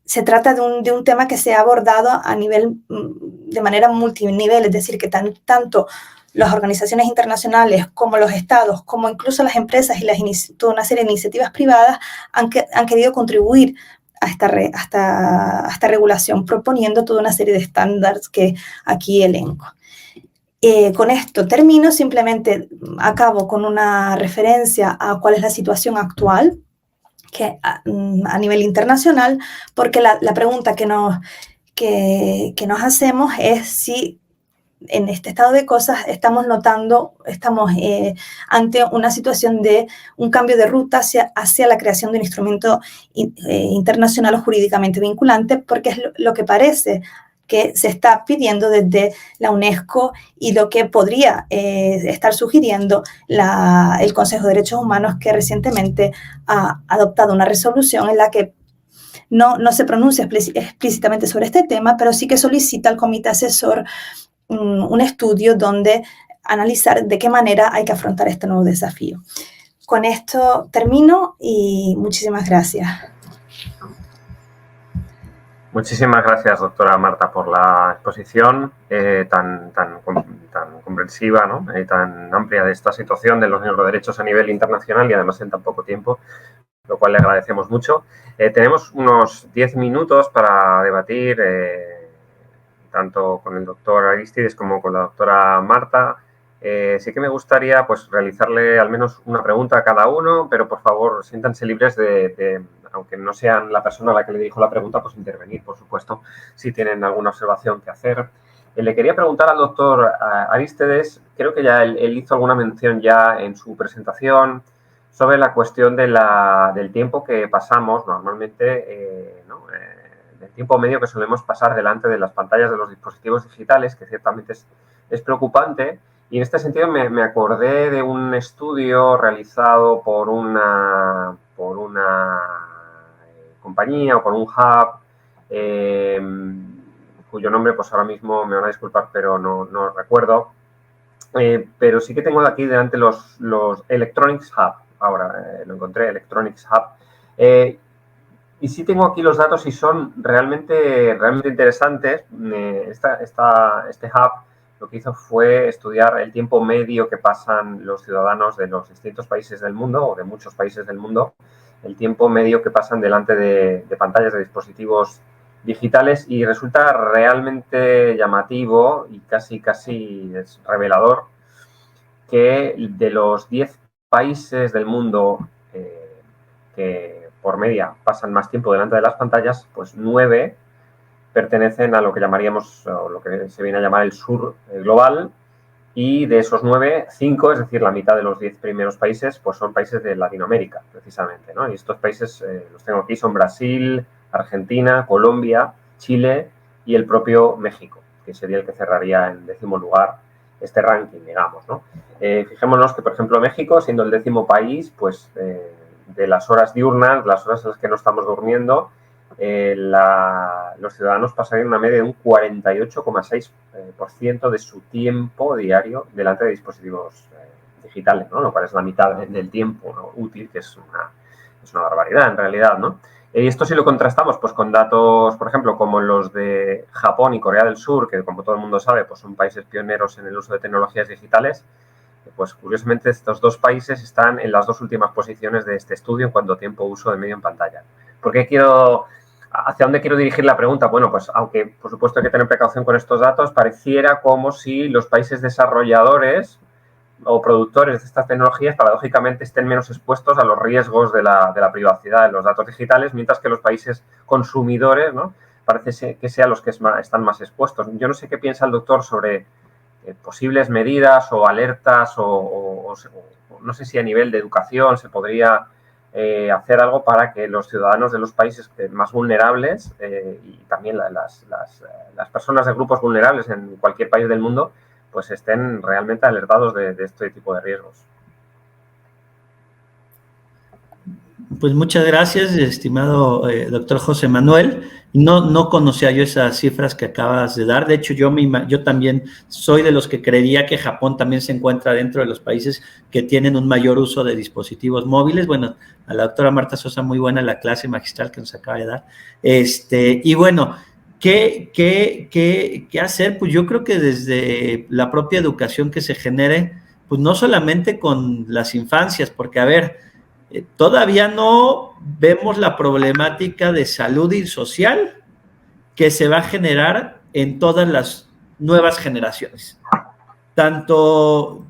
se trata de un tema que se ha abordado de manera multinivel, es decir, que tanto las organizaciones internacionales como los estados, como incluso las empresas y toda una serie de iniciativas privadas han querido contribuir a esta regulación, proponiendo toda una serie de estándares que aquí elenco. Con esto termino, simplemente acabo con una referencia a cuál es la situación actual que a nivel internacional, porque la pregunta que nos hacemos es si en este estado de cosas estamos ante una situación de un cambio de ruta hacia la creación de un instrumento internacional o jurídicamente vinculante, porque es lo que parece que se está pidiendo desde la UNESCO y lo que podría estar sugiriendo el Consejo de Derechos Humanos, que recientemente ha adoptado una resolución en la que no se pronuncia explícitamente sobre este tema, pero sí que solicita al comité asesor un estudio donde analizar de qué manera hay que afrontar este nuevo desafío. Con esto termino y muchísimas gracias. Muchísimas gracias, doctora Marta, por la exposición tan comprensiva, ¿no? Tan amplia de esta situación de los neuroderechos a nivel internacional y además en tan poco tiempo, lo cual le agradecemos mucho. Tenemos unos 10 minutos para debatir tanto con el doctor Arístides como con la doctora Marta. Sí que me gustaría pues realizarle al menos una pregunta a cada uno, pero por favor siéntanse libres de aunque no sean la persona a la que le dijo la pregunta, pues intervenir, por supuesto, si tienen alguna observación que hacer. Le quería preguntar al doctor Arístides, creo que ya él hizo alguna mención ya en su presentación sobre la cuestión del tiempo que pasamos normalmente, del tiempo medio que solemos pasar delante de las pantallas de los dispositivos digitales, que ciertamente es preocupante. Y en este sentido me acordé de un estudio realizado por una compañía o por un hub, cuyo nombre pues ahora mismo me van a disculpar, pero no recuerdo. Pero sí que tengo aquí delante los Electronics Hub. Ahora lo encontré, Electronics Hub. Y sí tengo aquí los datos y son realmente interesantes. Este hub lo que hizo fue estudiar el tiempo medio que pasan los ciudadanos de los distintos países del mundo o de muchos países del mundo, el tiempo medio que pasan delante de pantallas de dispositivos digitales, y resulta realmente llamativo y casi es revelador que de los 10 países del mundo que por media pasan más tiempo delante de las pantallas, pues 9 pertenecen a lo que llamaríamos, o lo que se viene a llamar el sur global, y de esos 9, 5, es decir, la mitad de los 10 primeros países, pues son países de Latinoamérica, precisamente, ¿no? Y estos países, los tengo aquí, son Brasil, Argentina, Colombia, Chile y el propio México, que sería el que cerraría en 10º lugar este ranking, digamos, ¿no? Fijémonos que, por ejemplo, México, siendo el 10º país, pues de las horas diurnas, las horas en las que no estamos durmiendo, los ciudadanos pasarían una media de un 48,6% de su tiempo diario delante de dispositivos digitales, ¿no? Lo cual es la mitad del tiempo, ¿no?, útil, que es una barbaridad en realidad, ¿no? Y esto si lo contrastamos pues con datos, por ejemplo, como los de Japón y Corea del Sur, que como todo el mundo sabe, pues son países pioneros en el uso de tecnologías digitales, pues curiosamente estos dos países están en las dos últimas posiciones de este estudio en cuanto a tiempo uso de medio en pantalla. ¿Hacia dónde quiero dirigir la pregunta? Bueno, pues aunque por supuesto hay que tener precaución con estos datos, pareciera como si los países desarrolladores o productores de estas tecnologías paradójicamente estén menos expuestos a los riesgos de la privacidad de los datos digitales, mientras que los países consumidores, ¿no?, parece que sean los que están más expuestos. Yo no sé qué piensa el doctor sobre posibles medidas o alertas o no sé si a nivel de educación se podría hacer algo para que los ciudadanos de los países más vulnerables y también las personas de grupos vulnerables en cualquier país del mundo pues estén realmente alertados de este tipo de riesgos. Pues muchas gracias, estimado doctor José Manuel. No conocía yo esas cifras que acabas de dar. De hecho, yo también soy de los que creería que Japón también se encuentra dentro de los países que tienen un mayor uso de dispositivos móviles. Bueno, a la doctora Marta Sosa, muy buena la clase magistral que nos acaba de dar. Y bueno, ¿qué hacer? Pues yo creo que desde la propia educación que se genere, pues no solamente con las infancias, porque a ver, todavía no vemos la problemática de salud y social que se va a generar en todas las nuevas generaciones. Tanto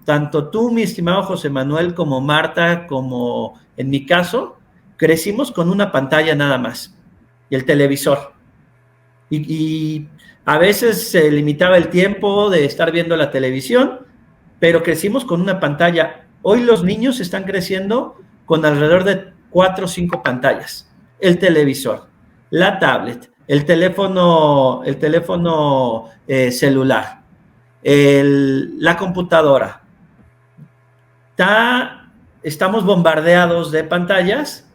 tú, mi estimado José Manuel, como Marta, como en mi caso, crecimos con una pantalla nada más y el televisor. Y a veces se limitaba el tiempo de estar viendo la televisión, pero crecimos con una pantalla. Hoy los niños están creciendo con alrededor de 4 o 5 pantallas. El televisor, la tablet, el teléfono celular, la computadora. Estamos bombardeados de pantallas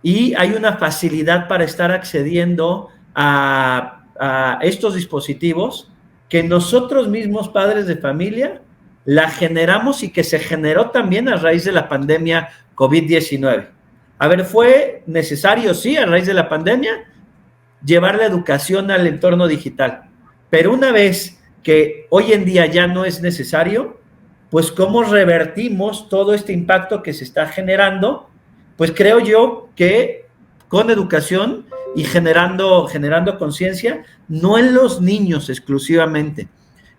y hay una facilidad para estar accediendo a estos dispositivos que nosotros mismos, padres de familia, la generamos y que se generó también a raíz de la pandemia COVID-19. A ver, ¿fue necesario, sí, a raíz de la pandemia, llevar la educación al entorno digital? Pero una vez que hoy en día ya no es necesario, pues ¿cómo revertimos todo este impacto que se está generando? Pues creo yo que con educación y generando conciencia, no en los niños exclusivamente,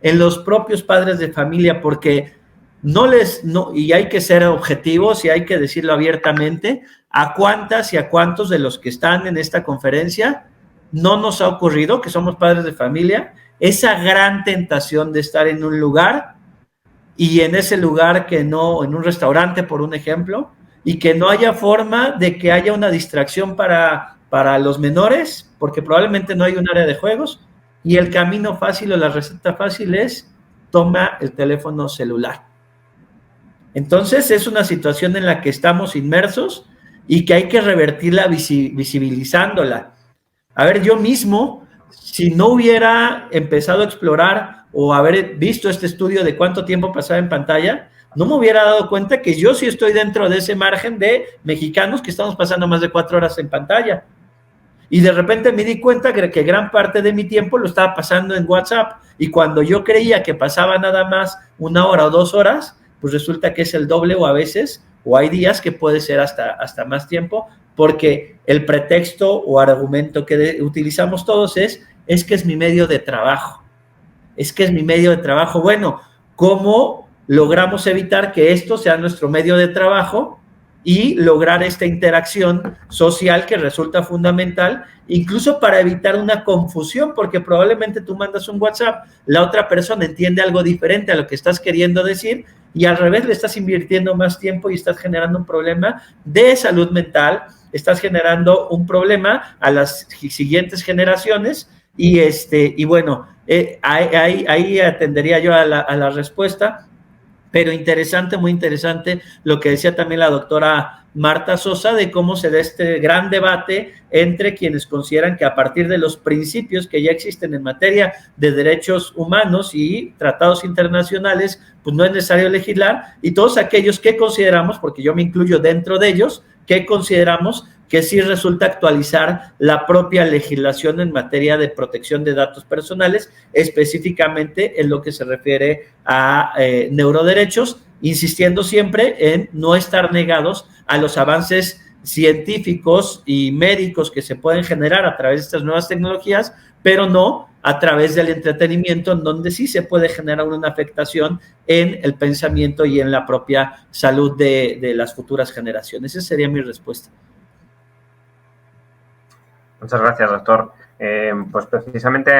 en los propios padres de familia, porque y hay que ser objetivos y hay que decirlo abiertamente, a cuántas y a cuántos de los que están en esta conferencia no nos ha ocurrido, que somos padres de familia, esa gran tentación de estar en un lugar y en ese lugar en un restaurante, por un ejemplo, y que no haya forma de que haya una distracción para los menores, porque probablemente no hay un área de juegos, y el camino fácil o la receta fácil es toma el teléfono celular. Entonces es una situación en la que estamos inmersos y que hay que revertirla visibilizándola. A ver, yo mismo, si no hubiera empezado a explorar o haber visto este estudio de cuánto tiempo pasaba en pantalla, no me hubiera dado cuenta que yo sí estoy dentro de ese margen de mexicanos que estamos pasando más de 4 horas en pantalla. Y de repente me di cuenta que gran parte de mi tiempo lo estaba pasando en WhatsApp. Y cuando yo creía que pasaba nada más 1 hora o 2 horas, pues resulta que es el doble o a veces, o hay días que puede ser hasta más tiempo, porque el pretexto o argumento que utilizamos todos es que es mi medio de trabajo. Es que es mi medio de trabajo. Bueno, ¿cómo logramos evitar que esto sea nuestro medio de trabajo y lograr esta interacción social que resulta fundamental, incluso para evitar una confusión, porque probablemente tú mandas un WhatsApp, la otra persona entiende algo diferente a lo que estás queriendo decir y al revés le estás invirtiendo más tiempo y estás generando un problema de salud mental, estás generando un problema a las siguientes generaciones y bueno, ahí atendería yo a la respuesta. Pero interesante, muy interesante lo que decía también la doctora Marta Sosa de cómo se da este gran debate entre quienes consideran que a partir de los principios que ya existen en materia de derechos humanos y tratados internacionales, pues no es necesario legislar, y todos aquellos que consideramos, porque yo me incluyo dentro de ellos, que consideramos que sí resulta actualizar la propia legislación en materia de protección de datos personales, específicamente en lo que se refiere a neuroderechos, insistiendo siempre en no estar negados a los avances científicos y médicos que se pueden generar a través de estas nuevas tecnologías, pero no a través del entretenimiento, en donde sí se puede generar una afectación en el pensamiento y en la propia salud de las futuras generaciones. Esa sería mi respuesta. Muchas gracias, doctor. Pues precisamente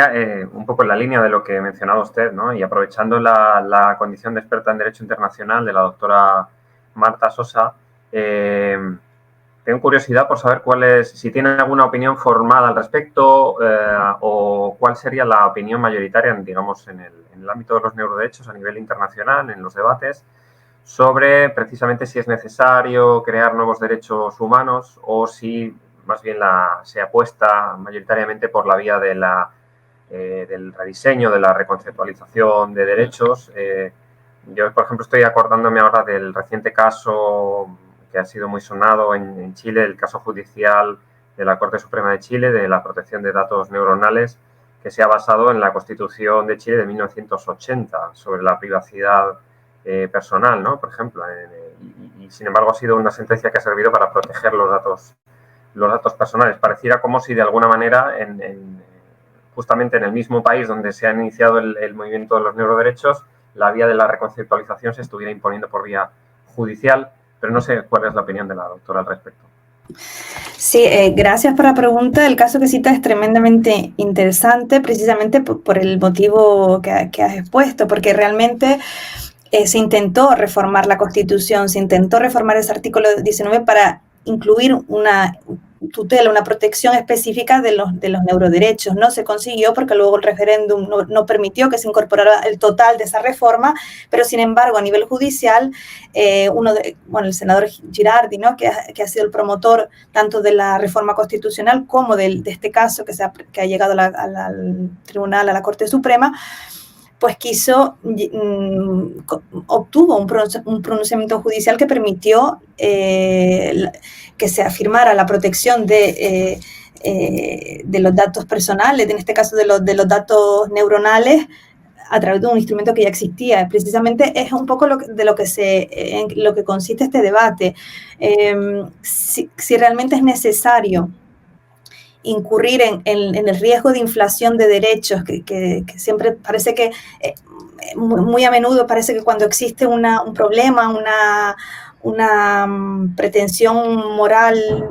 un poco en la línea de lo que mencionaba usted, ¿no? Y aprovechando la condición de experta en Derecho Internacional de la doctora Marta Sosa, tengo curiosidad por saber si tienen alguna opinión formada al respecto o cuál sería la opinión mayoritaria, digamos, en el ámbito de los neuroderechos a nivel internacional, en los debates, sobre precisamente si es necesario crear nuevos derechos humanos o si más bien se apuesta mayoritariamente por la vía del rediseño, de la reconceptualización de derechos. Yo, por ejemplo, estoy acordándome ahora del reciente caso que ha sido muy sonado en Chile, el caso judicial de la Corte Suprema de Chile de la protección de datos neuronales, que se ha basado en la Constitución de Chile de 1980 sobre la privacidad personal, ¿no? Por ejemplo, y sin embargo ha sido una sentencia que ha servido para proteger los datos personales. Pareciera como si de alguna manera, justamente en el mismo país donde se ha iniciado el movimiento de los neuroderechos, la vía de la reconceptualización se estuviera imponiendo por vía judicial, pero no sé cuál es la opinión de la doctora al respecto. Sí, gracias por la pregunta. El caso que cita es tremendamente interesante, precisamente por el motivo que has expuesto, porque realmente se intentó reformar la Constitución, se intentó reformar ese artículo 19 para incluir tutela, una protección específica de los neuroderechos. No se consiguió porque luego el referéndum no permitió que se incorporara el total de esa reforma, pero sin embargo a nivel judicial, el senador Girardi, ¿no? que ha sido el promotor tanto de la reforma constitucional como de este caso que ha llegado al tribunal, a la Corte Suprema, pues obtuvo un pronunciamiento judicial que permitió que se afirmara la protección de los datos personales, en este caso de los datos neuronales, a través de un instrumento que ya existía. Precisamente es un poco en lo que consiste este debate. Si realmente es necesario incurrir en el riesgo de inflación de derechos, que siempre parece que, muy a menudo parece que cuando existe un problema, una pretensión moral,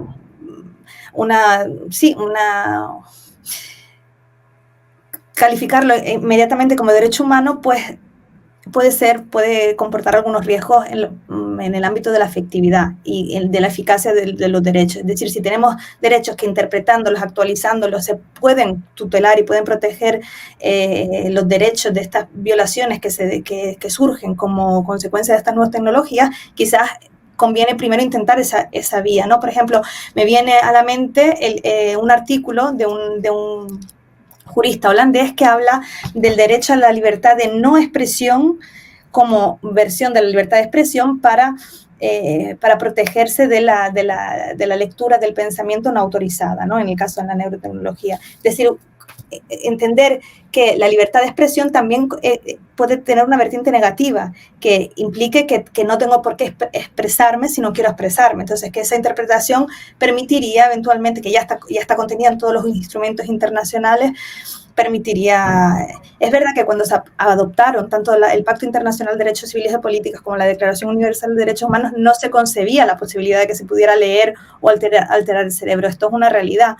calificarlo inmediatamente como derecho humano, pues puede comportar algunos riesgos en el ámbito de la afectividad y de la eficacia de los derechos. Es decir, si tenemos derechos que interpretándolos, actualizándolos, se pueden tutelar y pueden proteger los derechos de estas violaciones que surgen como consecuencia de estas nuevas tecnologías, quizás conviene primero intentar esa vía, ¿no? Por ejemplo, me viene a la mente un artículo de un jurista holandés que habla del derecho a la libertad de no expresión como versión de la libertad de expresión para protegerse de la lectura del pensamiento no autorizada, ¿no? En el caso de la neurotecnología. Es decir, entender que la libertad de expresión también puede tener una vertiente negativa, que implique que no tengo por qué expresarme si no quiero expresarme. Entonces, que esa interpretación permitiría eventualmente, que ya está contenida en todos los instrumentos internacionales, permitiría... Es verdad que cuando se adoptaron tanto el Pacto Internacional de Derechos Civiles y Políticos como la Declaración Universal de Derechos Humanos, no se concebía la posibilidad de que se pudiera leer o alterar el cerebro. Esto es una realidad.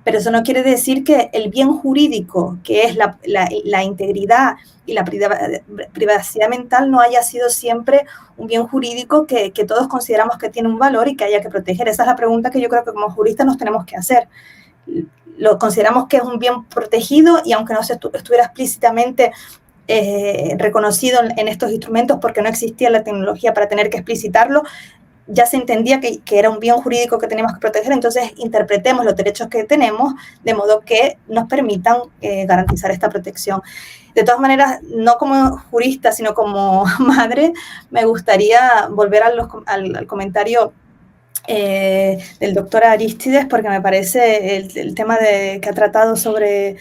Pero eso no quiere decir que el bien jurídico, que es la integridad y la privacidad mental, no haya sido siempre un bien jurídico que todos consideramos que tiene un valor y que haya que proteger. Esa es la pregunta que yo creo que como juristas nos tenemos que hacer. Lo consideramos que es un bien protegido y aunque no se estuviera explícitamente reconocido en estos instrumentos porque no existía la tecnología para tener que explicitarlo, ya se entendía que era un bien jurídico que teníamos que proteger, entonces interpretemos los derechos que tenemos de modo que nos permitan garantizar esta protección. De todas maneras, no como jurista, sino como madre, me gustaría volver al comentario del doctor Arístides, porque me parece el tema que ha tratado sobre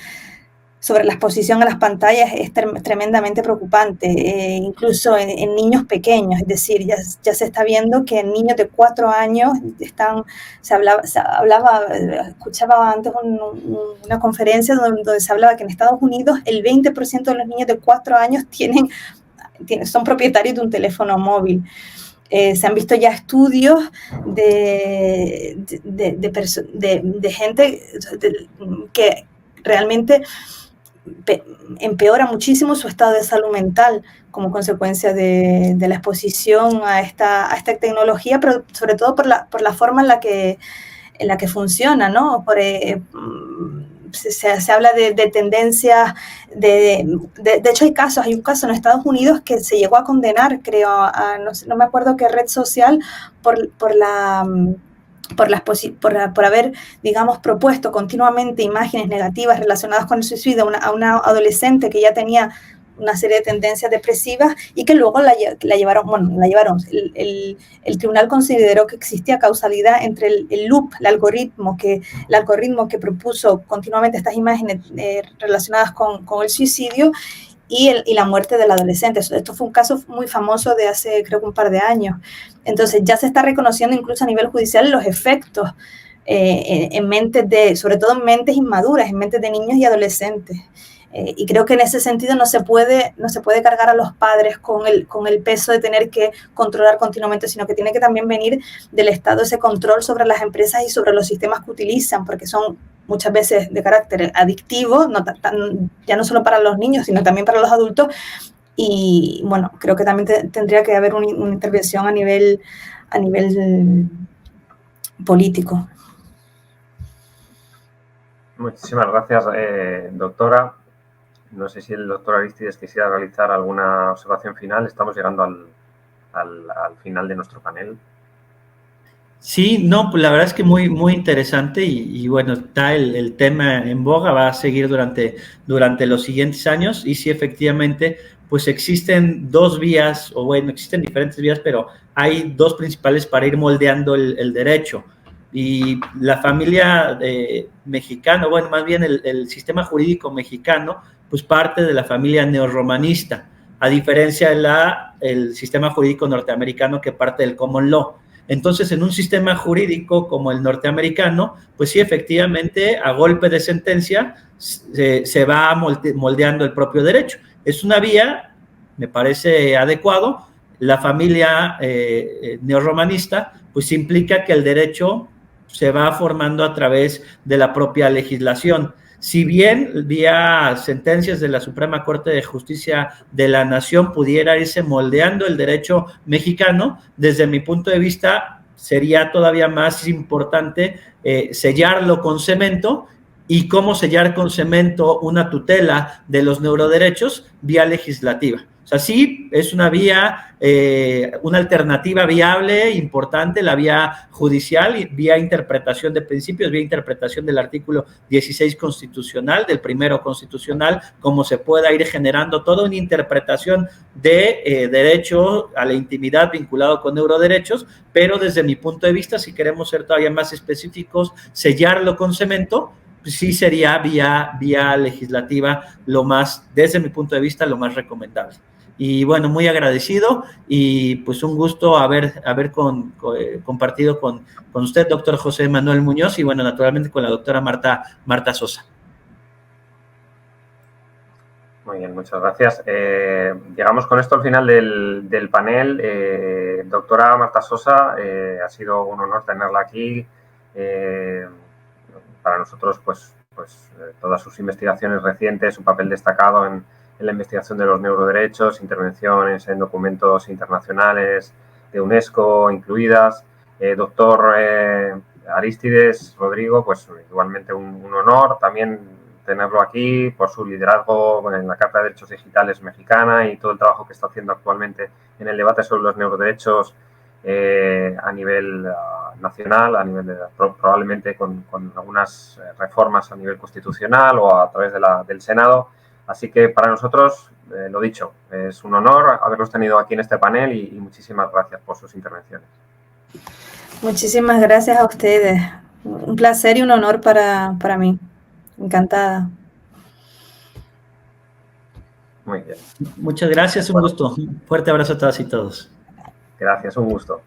la exposición a las pantallas es tremendamente preocupante, incluso en niños pequeños. Es decir, ya se está viendo que en niños de 4 años escuchaba antes una conferencia donde se hablaba que en Estados Unidos el 20% de los niños de 4 años son propietarios de un teléfono móvil. Se han visto ya estudios de gente que realmente empeora muchísimo su estado de salud mental como consecuencia de la exposición a esta tecnología, pero sobre todo por la forma en la que funciona, ¿no? Se habla de tendencias, de hecho hay un caso en Estados Unidos que se llegó a condenar, creo, no me acuerdo qué red social, por haber, digamos, propuesto continuamente imágenes negativas relacionadas con el suicidio a una adolescente que ya tenía una serie de tendencias depresivas y que luego la llevaron. El tribunal consideró que existía causalidad entre el loop, el algoritmo que propuso continuamente estas imágenes relacionadas con el suicidio y la muerte del adolescente. Esto fue un caso muy famoso de hace, creo que un par de años. Entonces ya se está reconociendo incluso a nivel judicial los efectos en mentes sobre todo en mentes inmaduras, en mentes de niños y adolescentes. Y creo que en ese sentido no se puede cargar a los padres con el peso de tener que controlar continuamente, sino que tiene que también venir del Estado ese control sobre las empresas y sobre los sistemas que utilizan, porque son muchas veces de carácter adictivo, ya no solo para los niños, sino también para los adultos. Y bueno, creo que también tendría que haber una intervención a nivel político. Muchísimas gracias, doctora. No sé si el doctor Arístides quisiera realizar alguna observación final. Estamos llegando al final de nuestro panel. Sí, no, pues la verdad es que muy, muy interesante y bueno, está el tema en boga, va a seguir durante los siguientes años y sí, efectivamente, pues existen dos vías, o bueno, existen diferentes vías, pero hay dos principales para ir moldeando el derecho. Y la familia mexicana, bueno, más bien el sistema jurídico mexicano, pues parte de la familia neorromanista, a diferencia el sistema jurídico norteamericano que parte del common law. Entonces, en un sistema jurídico como el norteamericano, pues sí, efectivamente, a golpe de sentencia se va moldeando el propio derecho. Es una vía, me parece adecuado. La familia neorromanista, pues implica que el derecho se va formando a través de la propia legislación. Si bien vía sentencias de la Suprema Corte de Justicia de la Nación pudiera irse moldeando el derecho mexicano, desde mi punto de vista sería todavía más importante sellarlo con cemento. ¿Y cómo sellar con cemento una tutela de los neuroderechos? Vía legislativa. O sea, sí, es una vía, una alternativa viable, importante, la vía judicial, vía interpretación de principios, vía interpretación del artículo 16 constitucional, del primero constitucional, cómo se pueda ir generando toda una interpretación de derecho a la intimidad vinculado con neuroderechos, pero desde mi punto de vista, si queremos ser todavía más específicos, sellarlo con cemento, pues sí sería vía legislativa lo más, desde mi punto de vista, lo más recomendable. Y bueno, muy agradecido y pues un gusto haber compartido con usted, doctor José Manuel Muñoz, y bueno, naturalmente con la doctora Marta Sosa. Muy bien, muchas gracias. Llegamos con esto al final del panel. Doctora Marta Sosa, ha sido un honor tenerla aquí. Para nosotros, pues todas sus investigaciones recientes, su papel destacado en la investigación de los neuroderechos, intervenciones en documentos internacionales de UNESCO incluidas. Doctor Arístides Rodrigo, pues igualmente un honor también tenerlo aquí por su liderazgo en la Carta de Derechos Digitales mexicana y todo el trabajo que está haciendo actualmente en el debate sobre los neuroderechos a nivel nacional, a nivel probablemente con algunas reformas a nivel constitucional o a través del Senado. Así que para nosotros, lo dicho, es un honor haberlos tenido aquí en este panel y muchísimas gracias por sus intervenciones. Muchísimas gracias a ustedes. Un placer y un honor para mí. Encantada. Muy bien. Muchas gracias, un gusto. Un fuerte abrazo a todas y todos. Gracias, un gusto.